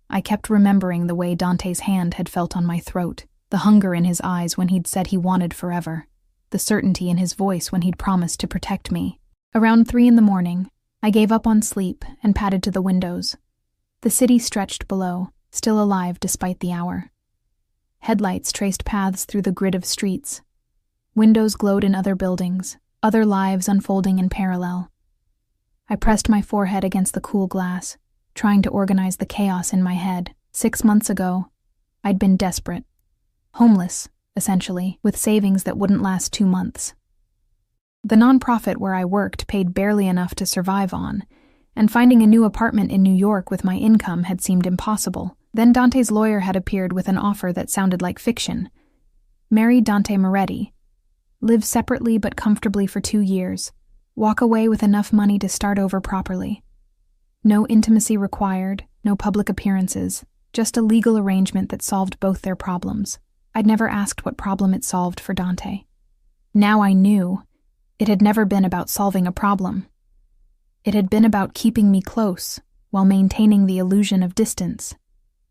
I kept remembering the way Dante's hand had felt on my throat, the hunger in his eyes when he'd said he wanted forever, the certainty in his voice when he'd promised to protect me. Around 3 a.m, I gave up on sleep and padded to the windows. The city stretched below, still alive despite the hour. Headlights traced paths through the grid of streets. Windows glowed in other buildings, other lives unfolding in parallel. I pressed my forehead against the cool glass, trying to organize the chaos in my head. 6 months ago, I'd been desperate. Homeless, essentially, with savings that wouldn't last 2 months. The nonprofit where I worked paid barely enough to survive on, and finding a new apartment in New York with my income had seemed impossible. Then Dante's lawyer had appeared with an offer that sounded like fiction. Marry Dante Moretti. Live separately but comfortably for 2 years. Walk away with enough money to start over properly. No intimacy required, no public appearances, just a legal arrangement that solved both their problems. I'd never asked what problem it solved for Dante. Now I knew it had never been about solving a problem. It had been about keeping me close while maintaining the illusion of distance.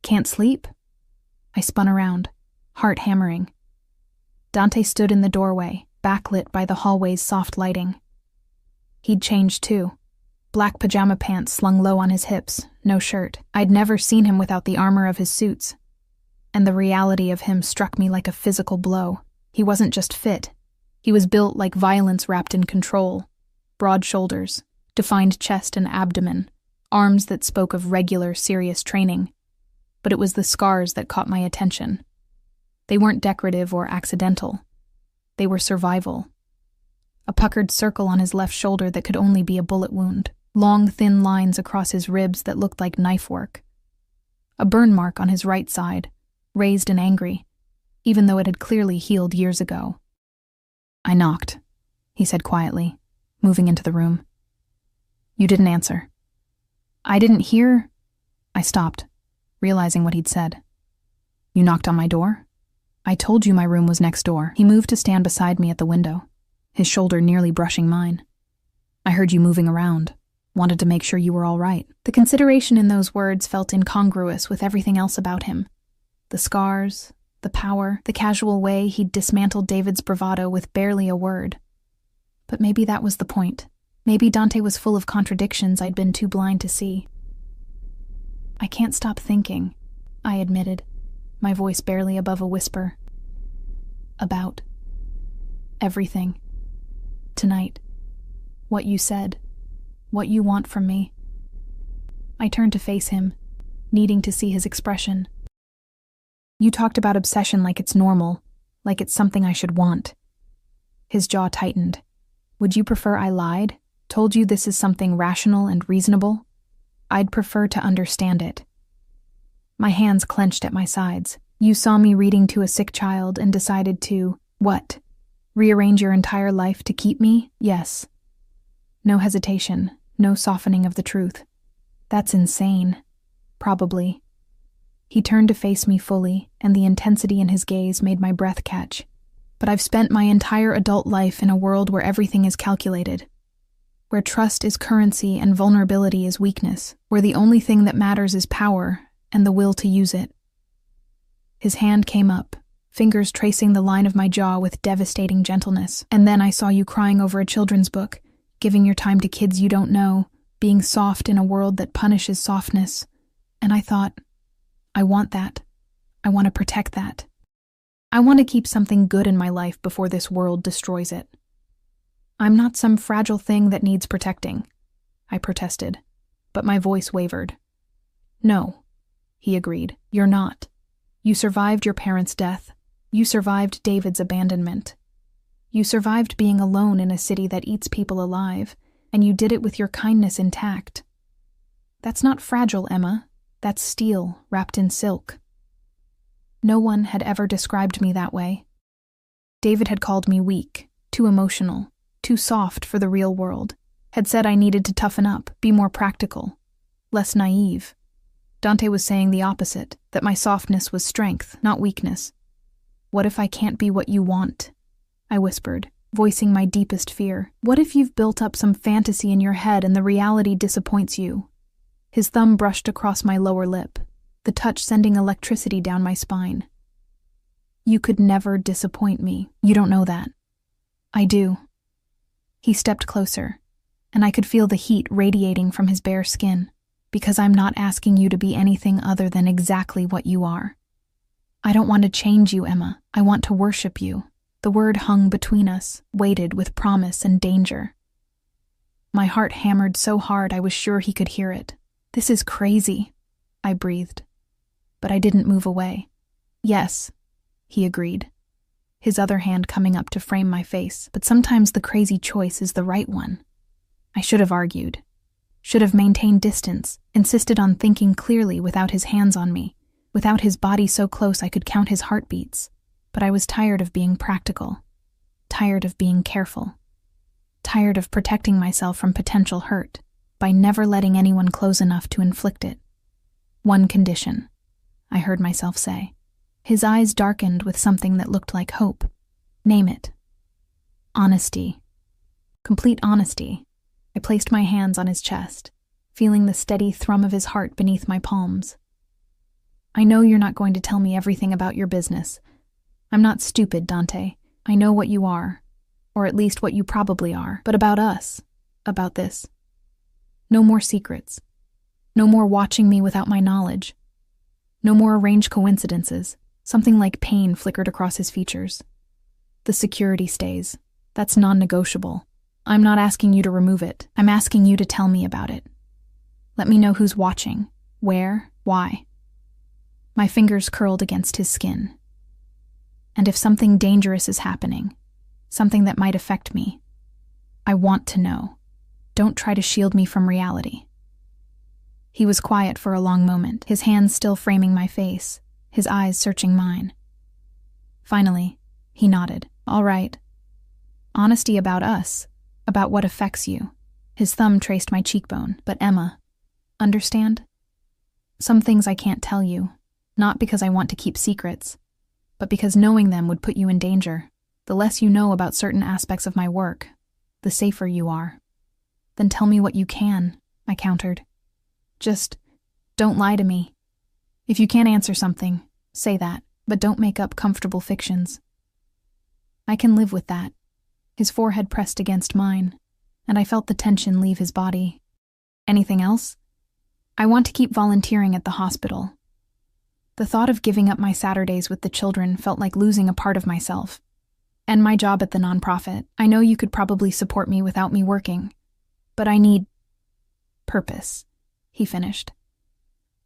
Can't sleep? I spun around, heart hammering. Dante stood in the doorway, backlit by the hallway's soft lighting. He'd changed too. Black pajama pants slung low on his hips, no shirt. I'd never seen him without the armor of his suits. And the reality of him struck me like a physical blow. He wasn't just fit. He was built like violence wrapped in control. Broad shoulders, defined chest and abdomen, arms that spoke of regular, serious training. But it was the scars that caught my attention. They weren't decorative or accidental. They were survival. A puckered circle on his left shoulder that could only be a bullet wound. Long, thin lines across his ribs that looked like knife work. A burn mark on his right side, raised and angry, even though it had clearly healed years ago. I knocked, he said quietly, moving into the room. You didn't answer. I didn't hear. I stopped, realizing what he'd said. You knocked on my door? I told you my room was next door. He moved to stand beside me at the window, his shoulder nearly brushing mine. I heard you moving around. Wanted to make sure you were all right. The consideration in those words felt incongruous with everything else about him. The scars, the power, the casual way he'd dismantled David's bravado with barely a word. But maybe that was the point. Maybe Dante was full of contradictions I'd been too blind to see. I can't stop thinking, I admitted, my voice barely above a whisper. About everything. Tonight. What you said. What you want from me. I turned to face him, needing to see his expression. You talked about obsession like it's normal, like it's something I should want. His jaw tightened. Would you prefer I lied? Told you this is something rational and reasonable? I'd prefer to understand it. My hands clenched at my sides. You saw me reading to a sick child and decided to, what? Rearrange your entire life to keep me? Yes. No hesitation, no softening of the truth. That's insane. Probably. He turned to face me fully, and the intensity in his gaze made my breath catch. but I've spent my entire adult life in a world where everything is calculated, where trust is currency and vulnerability is weakness, where the only thing that matters is power and the will to use it. His hand came up, fingers tracing the line of my jaw with devastating gentleness. And then I saw you crying over a children's book, giving your time to kids you don't know, being soft in a world that punishes softness. And I thought, I want that. I want to protect that. I want to keep something good in my life before this world destroys it. I'm not some fragile thing that needs protecting, I protested, but my voice wavered. No, he agreed, you're not. You survived your parents' death. You survived David's abandonment. You survived being alone in a city that eats people alive, and you did it with your kindness intact. That's not fragile, Emma. That's steel wrapped in silk. No one had ever described me that way. David had called me weak, too emotional, too soft for the real world, had said I needed to toughen up, be more practical, less naive. Dante was saying the opposite, that my softness was strength, not weakness. What if I can't be what you want? I whispered, voicing my deepest fear. What if you've built up some fantasy in your head and the reality disappoints you? His thumb brushed across my lower lip, the touch sending electricity down my spine. You could never disappoint me. You don't know that. I do. He stepped closer, and I could feel the heat radiating from his bare skin, because I'm not asking you to be anything other than exactly what you are. I don't want to change you, Emma. I want to worship you. The word hung between us, weighted with promise and danger. My heart hammered so hard I was sure he could hear it. This is crazy, I breathed. But I didn't move away. Yes, he agreed, his other hand coming up to frame my face. But sometimes the crazy choice is the right one. I should have argued, should have maintained distance, insisted on thinking clearly without his hands on me, without his body so close I could count his heartbeats. But I was tired of being practical, tired of being careful, tired of protecting myself from potential hurt by never letting anyone close enough to inflict it. One condition, I heard myself say. His eyes darkened with something that looked like hope. Name it. Honesty. Complete honesty. I placed my hands on his chest, feeling the steady thrum of his heart beneath my palms. I know you're not going to tell me everything about your business. I'm not stupid, Dante. I know what you are, or at least what you probably are. But about us, about this. No more secrets. No more watching me without my knowledge. No more arranged coincidences. Something like pain flickered across his features. The security stays. That's non-negotiable. I'm not asking you to remove it. I'm asking you to tell me about it. Let me know who's watching, where, why. My fingers curled against his skin. And if something dangerous is happening, something that might affect me, I want to know. Don't try to shield me from reality. He was quiet for a long moment, his hands still framing my face, his eyes searching mine. Finally, he nodded. All right. Honesty about us, about what affects you. His thumb traced my cheekbone. But Emma, understand? Some things I can't tell you, not because I want to keep secrets, but because knowing them would put you in danger. The less you know about certain aspects of my work, the safer you are. Then tell me what you can, I countered. Just don't lie to me. If you can't answer something, say that, but don't make up comfortable fictions. I can live with that. His forehead pressed against mine, and I felt the tension leave his body. Anything else? I want to keep volunteering at the hospital. The thought of giving up my Saturdays with the children felt like losing a part of myself. And my job at the nonprofit. I know you could probably support me without me working, but I need purpose, he finished.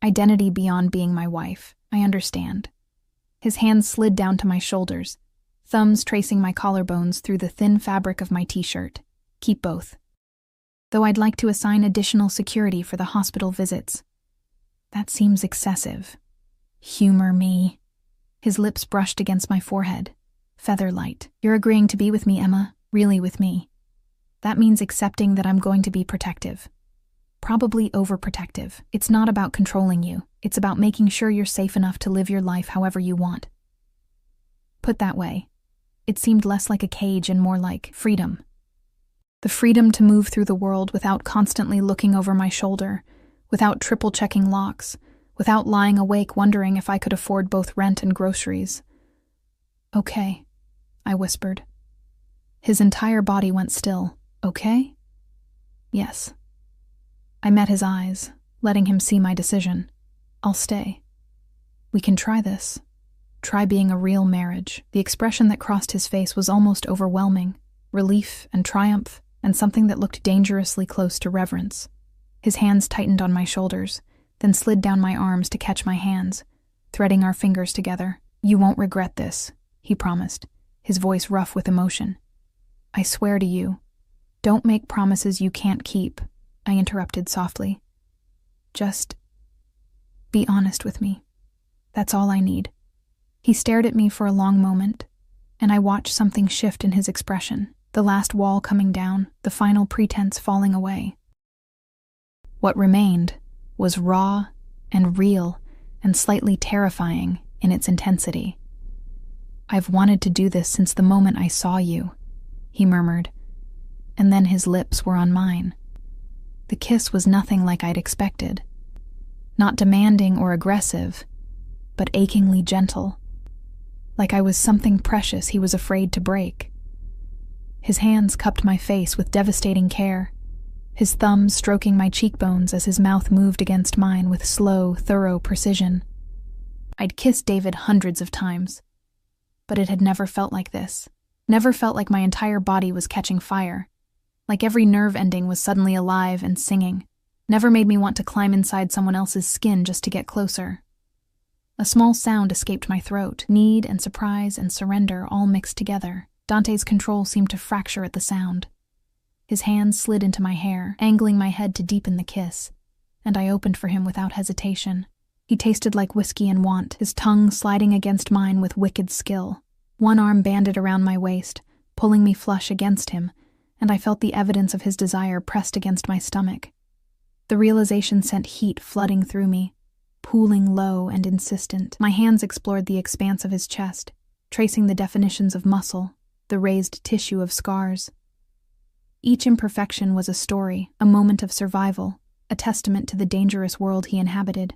Identity beyond being my wife. I understand. His hands slid down to my shoulders, thumbs tracing my collarbones through the thin fabric of my t-shirt. Keep both. Though I'd like to assign additional security for the hospital visits. That seems excessive. Humor me. His lips brushed against my forehead. Feather light. You're agreeing to be with me, Emma. Really with me. That means accepting that I'm going to be protective. Probably overprotective. It's not about controlling you. It's about making sure you're safe enough to live your life however you want. Put that way, it seemed less like a cage and more like freedom. The freedom to move through the world without constantly looking over my shoulder, without triple-checking locks, without lying awake wondering if I could afford both rent and groceries. "Okay," I whispered. His entire body went still. "Okay?" "Yes." I met his eyes, letting him see my decision. "I'll stay. We can try this. Try being a real marriage." The expression that crossed his face was almost overwhelming, relief and triumph, and something that looked dangerously close to reverence. His hands tightened on my shoulders, then slid down my arms to catch my hands, threading our fingers together. "You won't regret this," he promised, his voice rough with emotion. "I swear to you." "Don't make promises you can't keep," I interrupted softly. "Just be honest with me. That's all I need." He stared at me for a long moment, and I watched something shift in his expression, the last wall coming down, the final pretense falling away. What remained was raw and real and slightly terrifying in its intensity. "I've wanted to do this since the moment I saw you," he murmured, and then his lips were on mine. The kiss was nothing like I'd expected. Not demanding or aggressive, but achingly gentle. Like I was something precious he was afraid to break. His hands cupped my face with devastating care, his thumbs stroking my cheekbones as his mouth moved against mine with slow, thorough precision. I'd kissed David hundreds of times, but it had never felt like this. Never felt like my entire body was catching fire, like every nerve ending was suddenly alive and singing. Never made me want to climb inside someone else's skin just to get closer. A small sound escaped my throat, need and surprise and surrender all mixed together. Dante's control seemed to fracture at the sound. His hands slid into my hair, angling my head to deepen the kiss, and I opened for him without hesitation. He tasted like whiskey and want, his tongue sliding against mine with wicked skill. One arm banded around my waist, pulling me flush against him, and I felt the evidence of his desire pressed against my stomach. The realization sent heat flooding through me, pooling low and insistent. My hands explored the expanse of his chest, tracing the definitions of muscle, the raised tissue of scars. Each imperfection was a story, a moment of survival, a testament to the dangerous world he inhabited.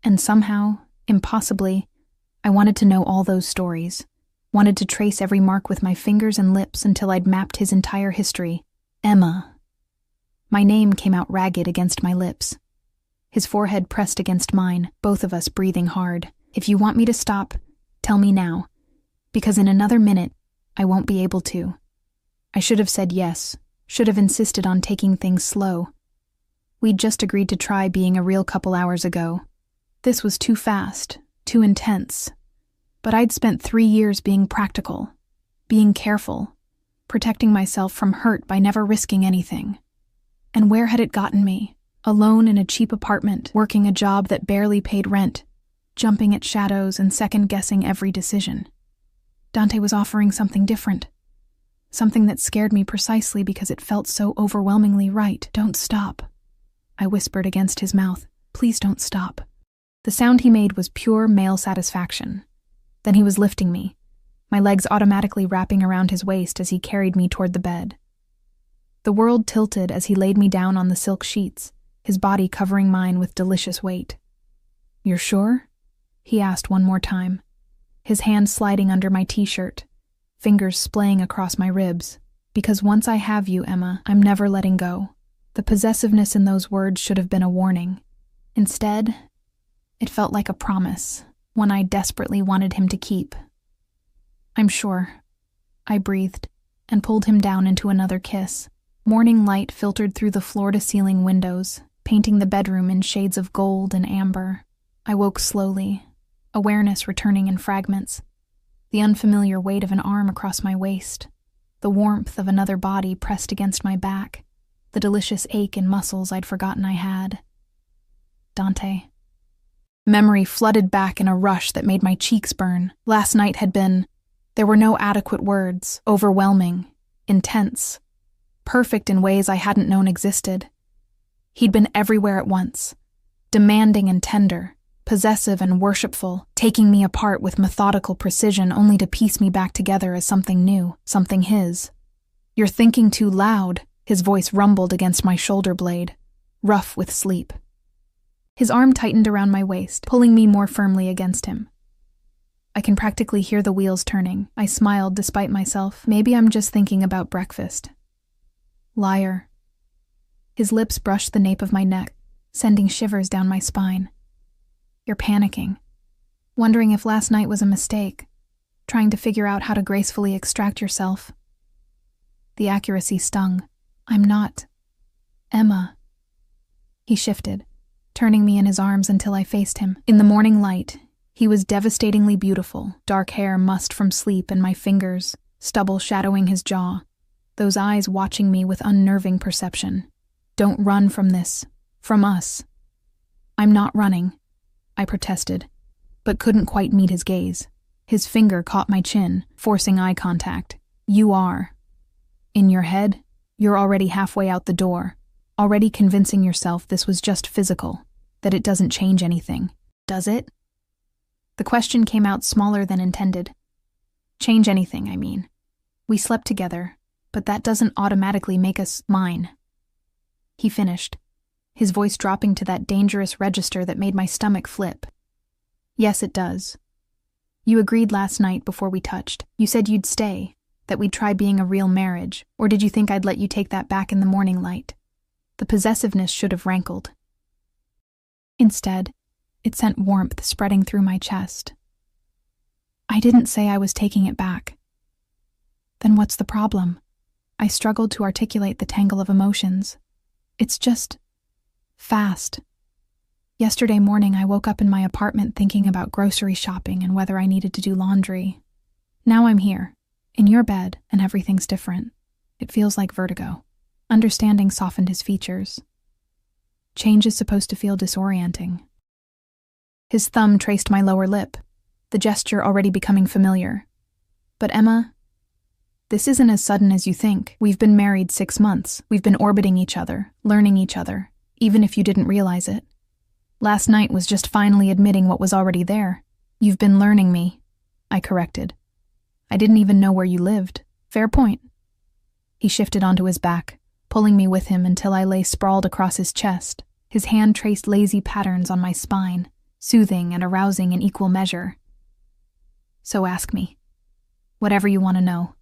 And somehow, impossibly, I wanted to know all those stories, wanted to trace every mark with my fingers and lips until I'd mapped his entire history. Emma. My name came out ragged against my lips. His forehead pressed against mine, both of us breathing hard. "If you want me to stop, tell me now, because in another minute, I won't be able to." I should have said yes, should have insisted on taking things slow. We'd just agreed to try being a real couple hours ago. This was too fast, too intense. But I'd spent 3 years being practical, being careful, protecting myself from hurt by never risking anything. And where had it gotten me? Alone in a cheap apartment, working a job that barely paid rent, jumping at shadows and second-guessing every decision. Dante was offering something different. Something that scared me precisely because it felt so overwhelmingly right. "Don't stop," I whispered against his mouth. "Please don't stop." The sound he made was pure male satisfaction. Then he was lifting me, my legs automatically wrapping around his waist as he carried me toward the bed. The world tilted as he laid me down on the silk sheets, his body covering mine with delicious weight. "You're sure?" he asked one more time, his hand sliding under my t-shirt, fingers splaying across my ribs. "Because once I have you, Emma, I'm never letting go." The possessiveness in those words should have been a warning. Instead, it felt like a promise, one I desperately wanted him to keep. "I'm sure," I breathed, and pulled him down into another kiss. Morning light filtered through the floor-to-ceiling windows, painting the bedroom in shades of gold and amber. I woke slowly, awareness returning in fragments. The unfamiliar weight of an arm across my waist, the warmth of another body pressed against my back, the delicious ache in muscles I'd forgotten I had. Dante. Memory flooded back in a rush that made my cheeks burn. Last night had been... There were no adequate words. Overwhelming. Intense. Perfect in ways I hadn't known existed. He'd been everywhere at once. Demanding and tender. possessive and worshipful, taking me apart with methodical precision only to piece me back together as something new, something his. "You're thinking too loud," his voice rumbled against my shoulder blade, rough with sleep. His arm tightened around my waist, pulling me more firmly against him. I can practically hear the wheels turning. I smiled despite myself. Maybe I'm just thinking about breakfast. Liar. His lips brushed the nape of my neck, sending shivers down my spine. "You're panicking, wondering if last night was a mistake, trying to figure out how to gracefully extract yourself." The accuracy stung. "I'm not. Emma." He shifted, turning me in his arms until I faced him. In the morning light, he was devastatingly beautiful, dark hair mussed from sleep and my fingers, stubble shadowing his jaw, those eyes watching me with unnerving perception. "Don't run from this. From us." "I'm not running," I protested, but couldn't quite meet his gaze. His finger caught my chin, forcing eye contact. "You are. In your head, you're already halfway out the door, already convincing yourself this was just physical, that it doesn't change anything. Does it?" The question came out smaller than intended. "Change anything, I mean. We slept together, but that doesn't automatically make us mine." He finished, his voice dropping to that dangerous register that made my stomach flip. "Yes, it does. You agreed last night before we touched. You said you'd stay, that we'd try being a real marriage, or did you think I'd let you take that back in the morning light?" The possessiveness should have rankled. Instead, it sent warmth spreading through my chest. "I didn't say I was taking it back." "Then what's the problem?" I struggled to articulate the tangle of emotions. "It's just fast. Yesterday morning I woke up in my apartment thinking about grocery shopping and whether I needed to do laundry. Now I'm here, in your bed, and everything's different. It feels like vertigo." Understanding softened his features. "Change is supposed to feel disorienting." His thumb traced my lower lip, the gesture already becoming familiar. "But Emma, this isn't as sudden as you think. We've been married 6 months. We've been orbiting each other, learning each other, even if you didn't realize it. Last night was just finally admitting what was already there. You've been learning me," I corrected. "I didn't even know where you lived. Fair point." He shifted onto his back, pulling me with him until I lay sprawled across his chest. His hand traced lazy patterns on my spine, soothing and arousing in equal measure. "So ask me. Whatever you want to know.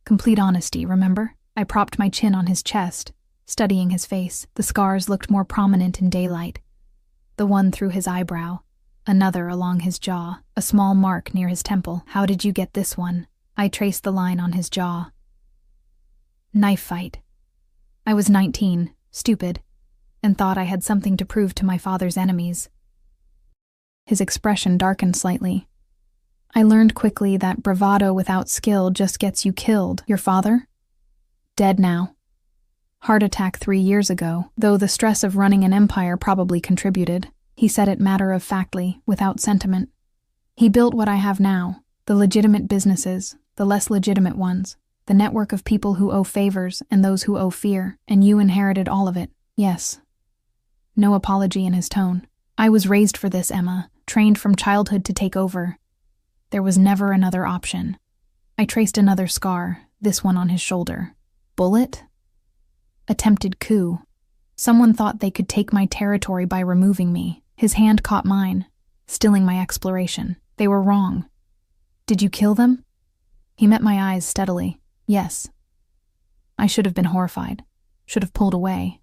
Complete honesty, remember?" I propped my chin on his chest, studying his face. The scars looked more prominent in daylight. The one through his eyebrow, another along his jaw, a small mark near his temple. "How did you get this one?" I traced the line on his jaw. "Knife fight. I was 19, stupid, and thought I had something to prove to my father's enemies." His expression darkened slightly. "I learned quickly that bravado without skill just gets you killed. Your father? Dead now. Heart attack 3 years ago, though the stress of running an empire probably contributed." He said it matter-of-factly, without sentiment. "He built what I have now, the legitimate businesses, the less legitimate ones, the network of people who owe favors and those who owe fear, and you inherited all of it. Yes." No apology in his tone. "I was raised for this, Emma, trained from childhood to take over. There was never another option." I traced another scar, this one on his shoulder. "Bullet?" "Attempted coup. Someone thought they could take my territory by removing me." His hand caught mine, stilling my exploration. "They were wrong." "Did you kill them?" He met my eyes steadily. "Yes." I should have been horrified, should have pulled away,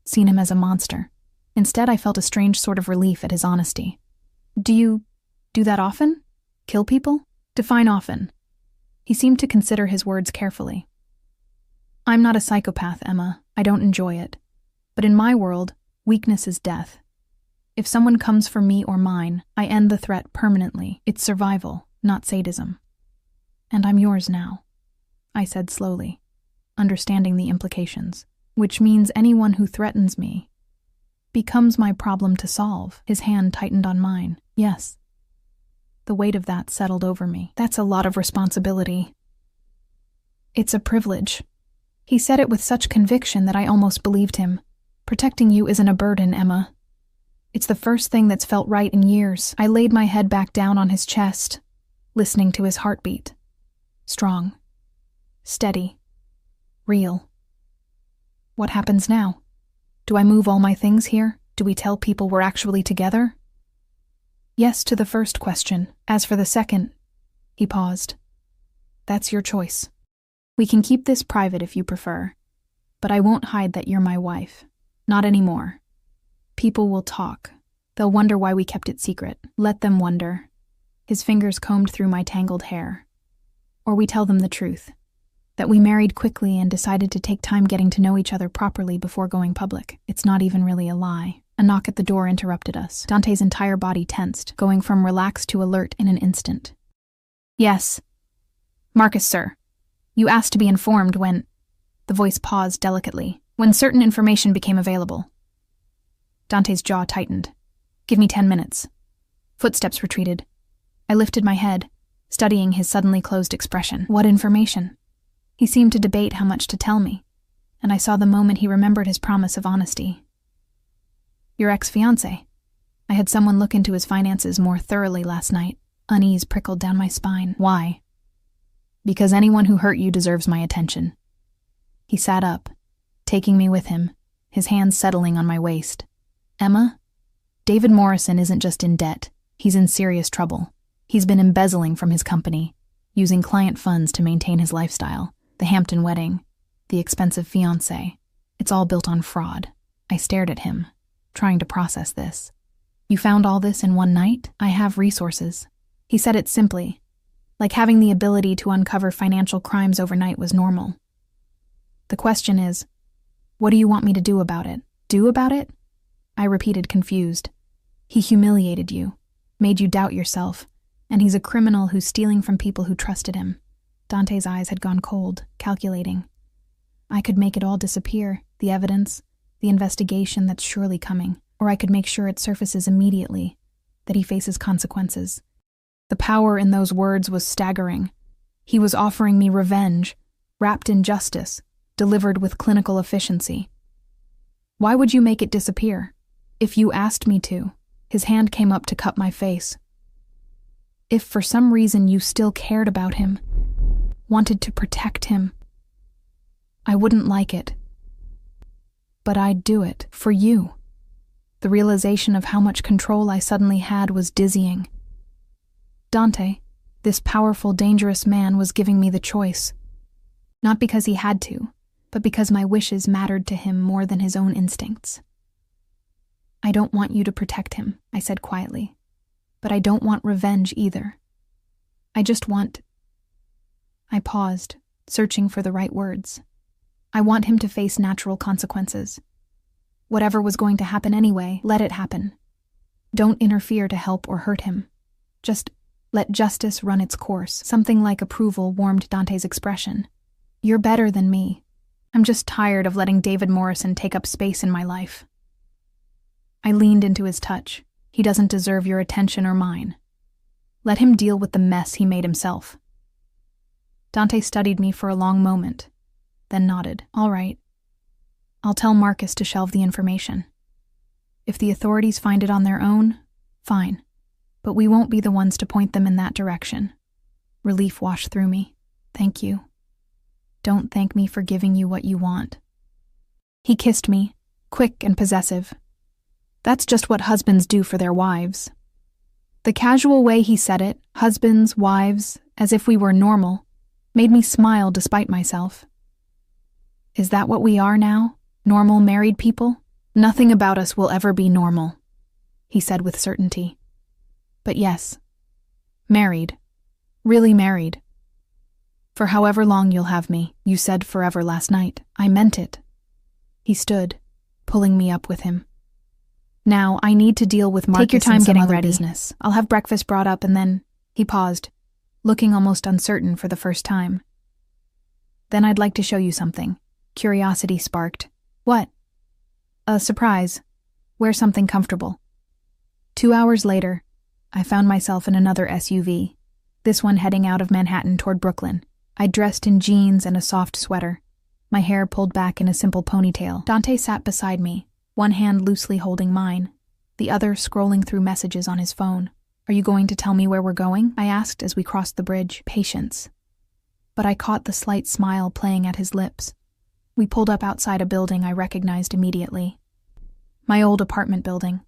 seen him as a monster. Instead, I felt a strange sort of relief at his honesty. "Do you do that often? Kill people? Define often." He seemed to consider his words carefully. "I'm not a psychopath, Emma. I don't enjoy it. But in my world, weakness is death. If someone comes for me or mine, I end the threat permanently. It's survival, not sadism. And I'm yours now," I said slowly, understanding the implications. "Which means anyone who threatens me becomes my problem to solve." His hand tightened on mine. "Yes." The weight of that settled over me. "That's a lot of responsibility." "It's a privilege." He said it with such conviction that I almost believed him. "Protecting you isn't a burden, Emma. It's the first thing that's felt right in years. I laid my head back down on his chest, listening to his heartbeat. Strong. Steady. Real. What happens now? Do I move all my things here? Do we tell people we're actually together? Yes to the first question. As for the second, he paused. That's your choice. We can keep this private if you prefer, but I won't hide that you're my wife. Not anymore. People will talk. They'll wonder why we kept it secret. Let them wonder. His fingers combed through my tangled hair. Or we tell them the truth. That we married quickly and decided to take time getting to know each other properly before going public. It's not even really a lie. A knock at the door interrupted us. Dante's entire body tensed, going from relaxed to alert in an instant. Yes. Marcus, sir. You asked to be informed when... The voice paused delicately. When certain information became available. Dante's jaw tightened. Give me 10 minutes. Footsteps retreated. I lifted my head, studying his suddenly closed expression. What information? He seemed to debate how much to tell me, and I saw the moment he remembered his promise of honesty. Your ex-fiancé. I had someone look into his finances more thoroughly last night. Unease prickled down my spine. Why? Because anyone who hurt you deserves my attention. He sat up, taking me with him, his hands settling on my waist. Emma, David Morrison isn't just in debt. He's in serious trouble. He's been embezzling from his company, using client funds to maintain his lifestyle. The Hampton wedding, the expensive fiancé. It's all built on fraud. I stared at him, trying to process this. You found all this in one night? I have resources. He said it simply, like having the ability to uncover financial crimes overnight was normal. The question is, what do you want me to do about it? Do about it? I repeated, confused. He humiliated you, made you doubt yourself, and he's a criminal who's stealing from people who trusted him. Dante's eyes had gone cold, calculating. I could make it all disappear, the evidence, the investigation that's surely coming, or I could make sure it surfaces immediately, that he faces consequences. The power in those words was staggering. He was offering me revenge, wrapped in justice, delivered with clinical efficiency. Why would you make it disappear? If you asked me to. His hand came up to cup my face. If for some reason you still cared about him, wanted to protect him, I wouldn't like it. But I'd do it for you. The realization of how much control I suddenly had was dizzying. Dante, this powerful, dangerous man, was giving me the choice. Not because he had to, but because my wishes mattered to him more than his own instincts. I don't want you to protect him, I said quietly. But I don't want revenge either. I just want... I paused, searching for the right words. I want him to face natural consequences. Whatever was going to happen anyway, let it happen. Don't interfere to help or hurt him. Just let justice run its course. Something like approval warmed Dante's expression. You're better than me. I'm just tired of letting David Morrison take up space in my life. I leaned into his touch. He doesn't deserve your attention or mine. Let him deal with the mess he made himself. Dante studied me for a long moment, then nodded. All right. I'll tell Marcus to shelve the information. If the authorities find it on their own, fine. But we won't be the ones to point them in that direction. Relief washed through me. Thank you. Don't thank me for giving you what you want. He kissed me, quick and possessive. That's just what husbands do for their wives. The casual way he said it, husbands, wives, as if we were normal, made me smile despite myself. Is that what we are now? Normal married people? Nothing about us will ever be normal, he said with certainty. But yes, married. Really married. For however long you'll have me, you said forever last night. I meant it. He stood, pulling me up with him. Now, I need to deal with Marcus. Take your time getting ready. Business. I'll have breakfast brought up and then... He paused, looking almost uncertain for the first time. Then I'd like to show you something. Curiosity sparked. What? A surprise. Wear something comfortable. 2 hours later, I found myself in another SUV, this one heading out of Manhattan toward Brooklyn. I dressed in jeans and a soft sweater, my hair pulled back in a simple ponytail. Dante sat beside me, one hand loosely holding mine, the other scrolling through messages on his phone. "Are you going to tell me where we're going?" I asked as we crossed the bridge. "Patience." But I caught the slight smile playing at his lips. We pulled up outside a building I recognized immediately. My old apartment building,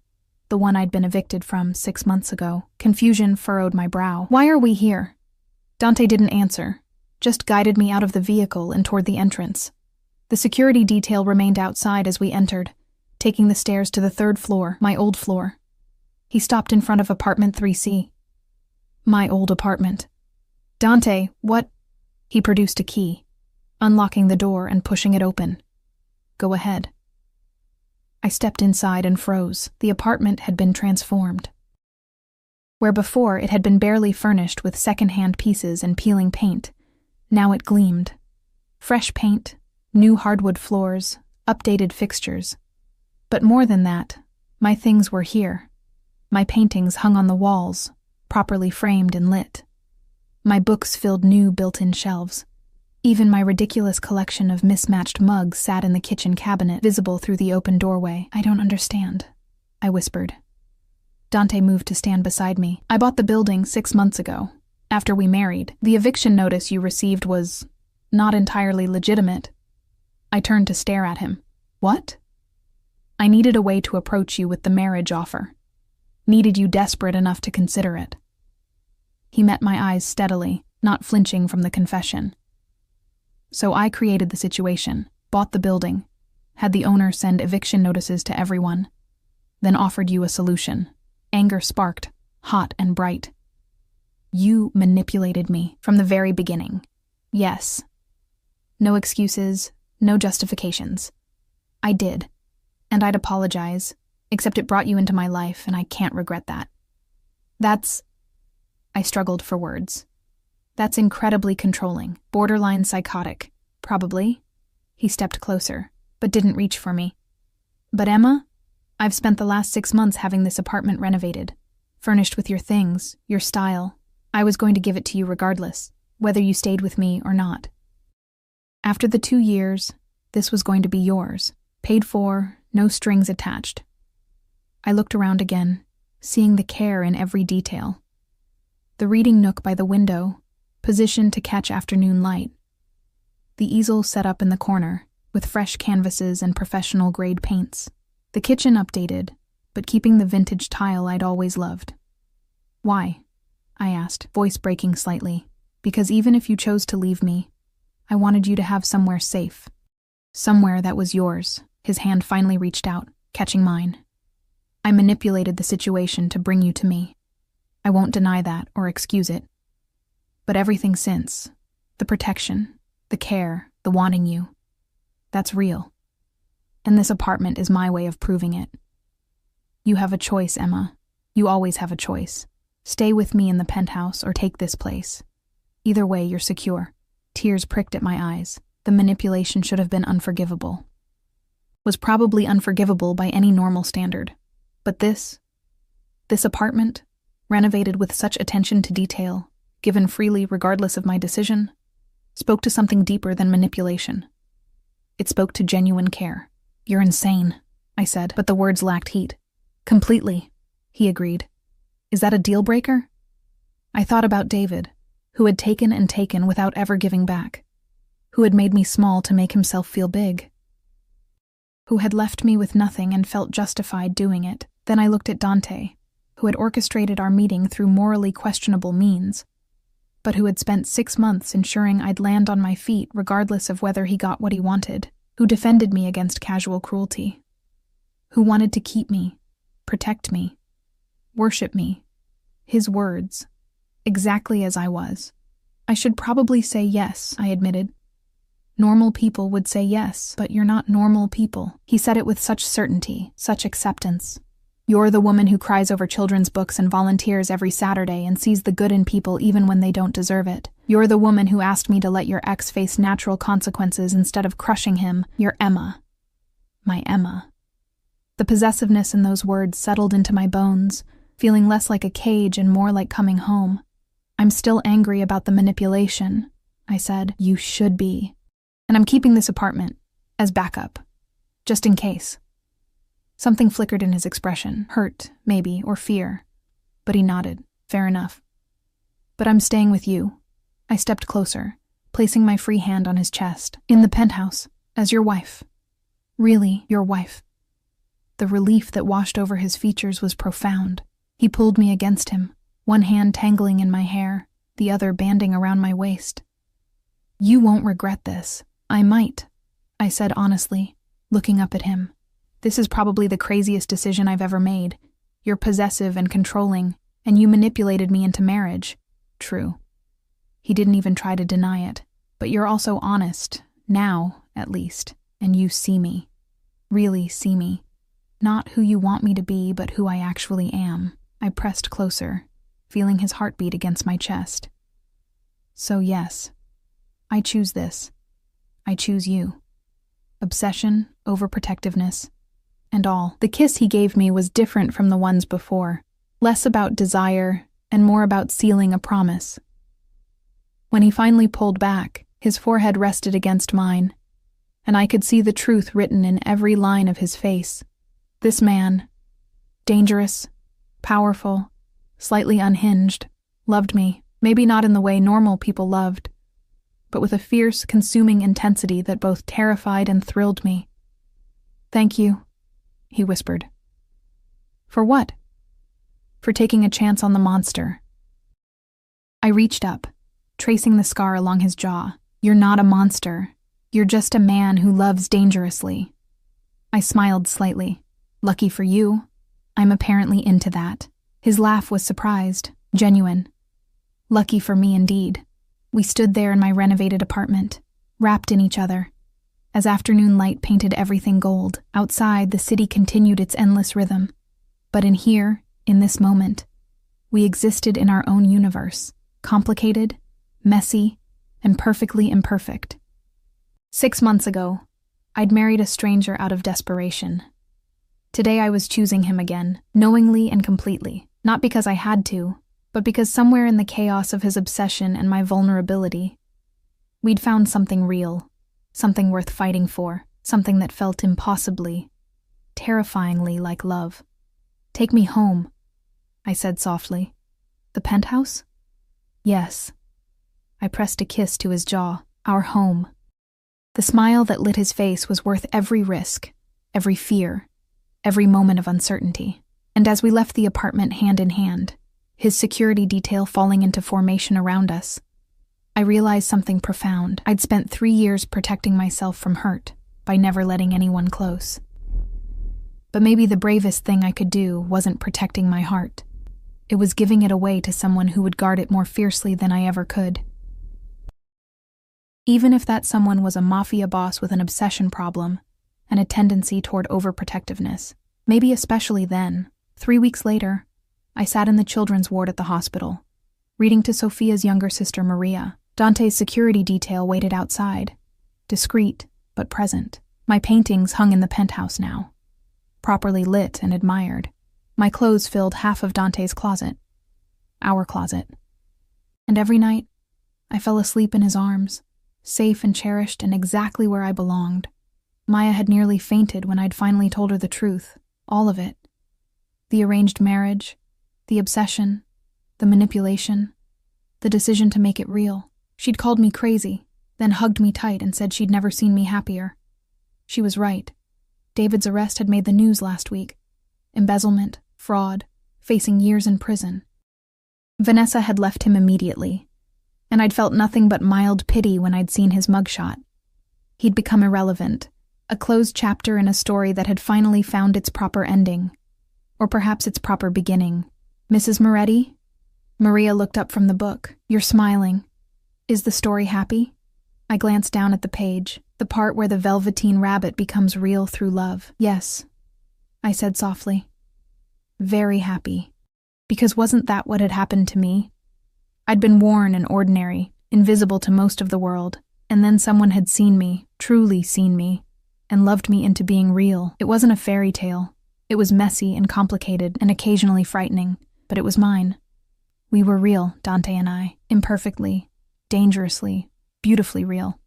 the one I'd been evicted from 6 months ago. Confusion furrowed my brow. "Why are we here?" Dante didn't answer, just guided me out of the vehicle and toward the entrance. The security detail remained outside as we entered, taking the stairs to the 3rd floor, my old floor. He stopped in front of apartment 3C. My old apartment. "Dante, what?" He produced a key, unlocking the door and pushing it open. "Go ahead." I stepped inside and froze. The apartment had been transformed. Where before it had been barely furnished with second-hand pieces and peeling paint, now it gleamed. Fresh paint, new hardwood floors, updated fixtures. But more than that, my things were here. My paintings hung on the walls, properly framed and lit. My books filled new built-in shelves. Even my ridiculous collection of mismatched mugs sat in the kitchen cabinet, visible through the open doorway. "I don't understand," I whispered. Dante moved to stand beside me. "I bought the building 6 months ago, after we married. The eviction notice you received was not entirely legitimate." I turned to stare at him. "What?" "I needed a way to approach you with the marriage offer. Needed you desperate enough to consider it." He met my eyes steadily, not flinching from the confession. "So I created the situation, bought the building, had the owner send eviction notices to everyone, then offered you a solution." Anger sparked, hot and bright. "You manipulated me from the very beginning." "Yes." No excuses, no justifications. "I did, and I'd apologize, except it brought you into my life, and I can't regret that." "That's..." I struggled for words. "That's incredibly controlling, borderline psychotic, probably." He stepped closer, but didn't reach for me. "But Emma, I've spent the last 6 months having this apartment renovated, furnished with your things, your style. I was going to give it to you regardless, whether you stayed with me or not. After the 2 years, this was going to be yours, paid for, no strings attached." I looked around again, seeing the care in every detail. The reading nook by the window, positioned to catch afternoon light. The easel set up in the corner, with fresh canvases and professional-grade paints. The kitchen updated, but keeping the vintage tile I'd always loved. "Why?" I asked, voice breaking slightly. "Because even if you chose to leave me, I wanted you to have somewhere safe. Somewhere that was yours." His hand finally reached out, catching mine. "I manipulated the situation to bring you to me. I won't deny that or excuse it. But everything since, the protection, the care, the wanting you, that's real. And this apartment is my way of proving it. You have a choice, Emma. You always have a choice. Stay with me in the penthouse or take this place. Either way, you're secure." Tears pricked at my eyes. The manipulation should have been unforgivable. Was probably unforgivable by any normal standard. But this apartment, renovated with such attention to detail, given freely regardless of my decision, spoke to something deeper than manipulation. It spoke to genuine care. "You're insane," I said, but the words lacked heat. "Completely," he agreed. "Is that a deal breaker?" I thought about David, who had taken and taken without ever giving back, who had made me small to make himself feel big, who had left me with nothing and felt justified doing it. Then I looked at Dante, who had orchestrated our meeting through morally questionable means, but who had spent 6 months ensuring I'd land on my feet regardless of whether he got what he wanted, who defended me against casual cruelty, who wanted to keep me, protect me, worship me. His words, exactly as I was. "I should probably say yes," I admitted. "Normal people would say yes, but you're not normal people." He said it with such certainty, such acceptance. "You're the woman who cries over children's books and volunteers every Saturday and sees the good in people even when they don't deserve it. You're the woman who asked me to let your ex face natural consequences instead of crushing him. You're Emma." My Emma. The possessiveness in those words settled into my bones, feeling less like a cage and more like coming home. "I'm still angry about the manipulation," I said. "You should be. And I'm keeping this apartment, as backup, just in case." Something flickered in his expression, hurt, maybe, or fear. But he nodded. Fair enough. But I'm staying with you. I stepped closer, placing my free hand on his chest. In the penthouse, as your wife. Really, your wife. The relief that washed over his features was profound. He pulled me against him, one hand tangling in my hair, the other banding around my waist. You won't regret this. I might, I said honestly, looking up at him. This is probably the craziest decision I've ever made. You're possessive and controlling, and you manipulated me into marriage. True. He didn't even try to deny it. But you're also honest, now, at least, and you see me. Really see me. Not who you want me to be, but who I actually am. I pressed closer, feeling his heartbeat against my chest. So yes, I choose this. I choose you. Obsession, overprotectiveness, and all. The kiss he gave me was different from the ones before, less about desire and more about sealing a promise. When he finally pulled back, his forehead rested against mine, and I could see the truth written in every line of his face. This man, dangerous, powerful, slightly unhinged, loved me, maybe not in the way normal people loved, but with a fierce, consuming intensity that both terrified and thrilled me. Thank you, he whispered. For what? For taking a chance on the monster. I reached up, tracing the scar along his jaw. You're not a monster. You're just a man who loves dangerously. I smiled slightly. Lucky for you, I'm apparently into that. His laugh was surprised, genuine. Lucky for me indeed. We stood there in my renovated apartment, wrapped in each other. As afternoon light painted everything gold, outside the city continued its endless rhythm. But in here, in this moment, we existed in our own universe, complicated, messy, and perfectly imperfect. 6 months ago, I'd married a stranger out of desperation. Today I was choosing him again, knowingly and completely, not because I had to, but because somewhere in the chaos of his obsession and my vulnerability, we'd found something real, something worth fighting for, something that felt impossibly, terrifyingly like love. Take me home, I said softly. The penthouse? Yes. I pressed a kiss to his jaw. Our home. The smile that lit his face was worth every risk, every fear, every moment of uncertainty. And as we left the apartment hand in hand, his security detail falling into formation around us, I realized something profound. I'd spent 3 years protecting myself from hurt by never letting anyone close. But maybe the bravest thing I could do wasn't protecting my heart. It was giving it away to someone who would guard it more fiercely than I ever could. Even if that someone was a mafia boss with an obsession problem and a tendency toward overprotectiveness. Maybe especially then, 3 weeks later, I sat in the children's ward at the hospital, reading to Sophia's younger sister Maria. Dante's security detail waited outside, discreet but present. My paintings hung in the penthouse now, properly lit and admired. My clothes filled half of Dante's closet, our closet. And every night, I fell asleep in his arms, safe and cherished and exactly where I belonged. Maya had nearly fainted when I'd finally told her the truth, all of it. The arranged marriage, the obsession, the manipulation, the decision to make it real. She'd called me crazy, then hugged me tight and said she'd never seen me happier. She was right. David's arrest had made the news last week. Embezzlement, fraud, facing years in prison. Vanessa had left him immediately, and I'd felt nothing but mild pity when I'd seen his mugshot. He'd become irrelevant, a closed chapter in a story that had finally found its proper ending, or perhaps its proper beginning. Mrs. Moretti? Maria looked up from the book. You're smiling. Is the story happy? I glanced down at the page, the part where the velveteen rabbit becomes real through love. Yes, I said softly. Very happy. Because wasn't that what had happened to me? I'd been worn and ordinary, invisible to most of the world, and then someone had seen me, truly seen me, and loved me into being real. It wasn't a fairy tale. It was messy and complicated and occasionally frightening, but it was mine. We were real, Dante and I, imperfectly, dangerously, beautifully real.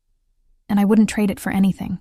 And I wouldn't trade it for anything.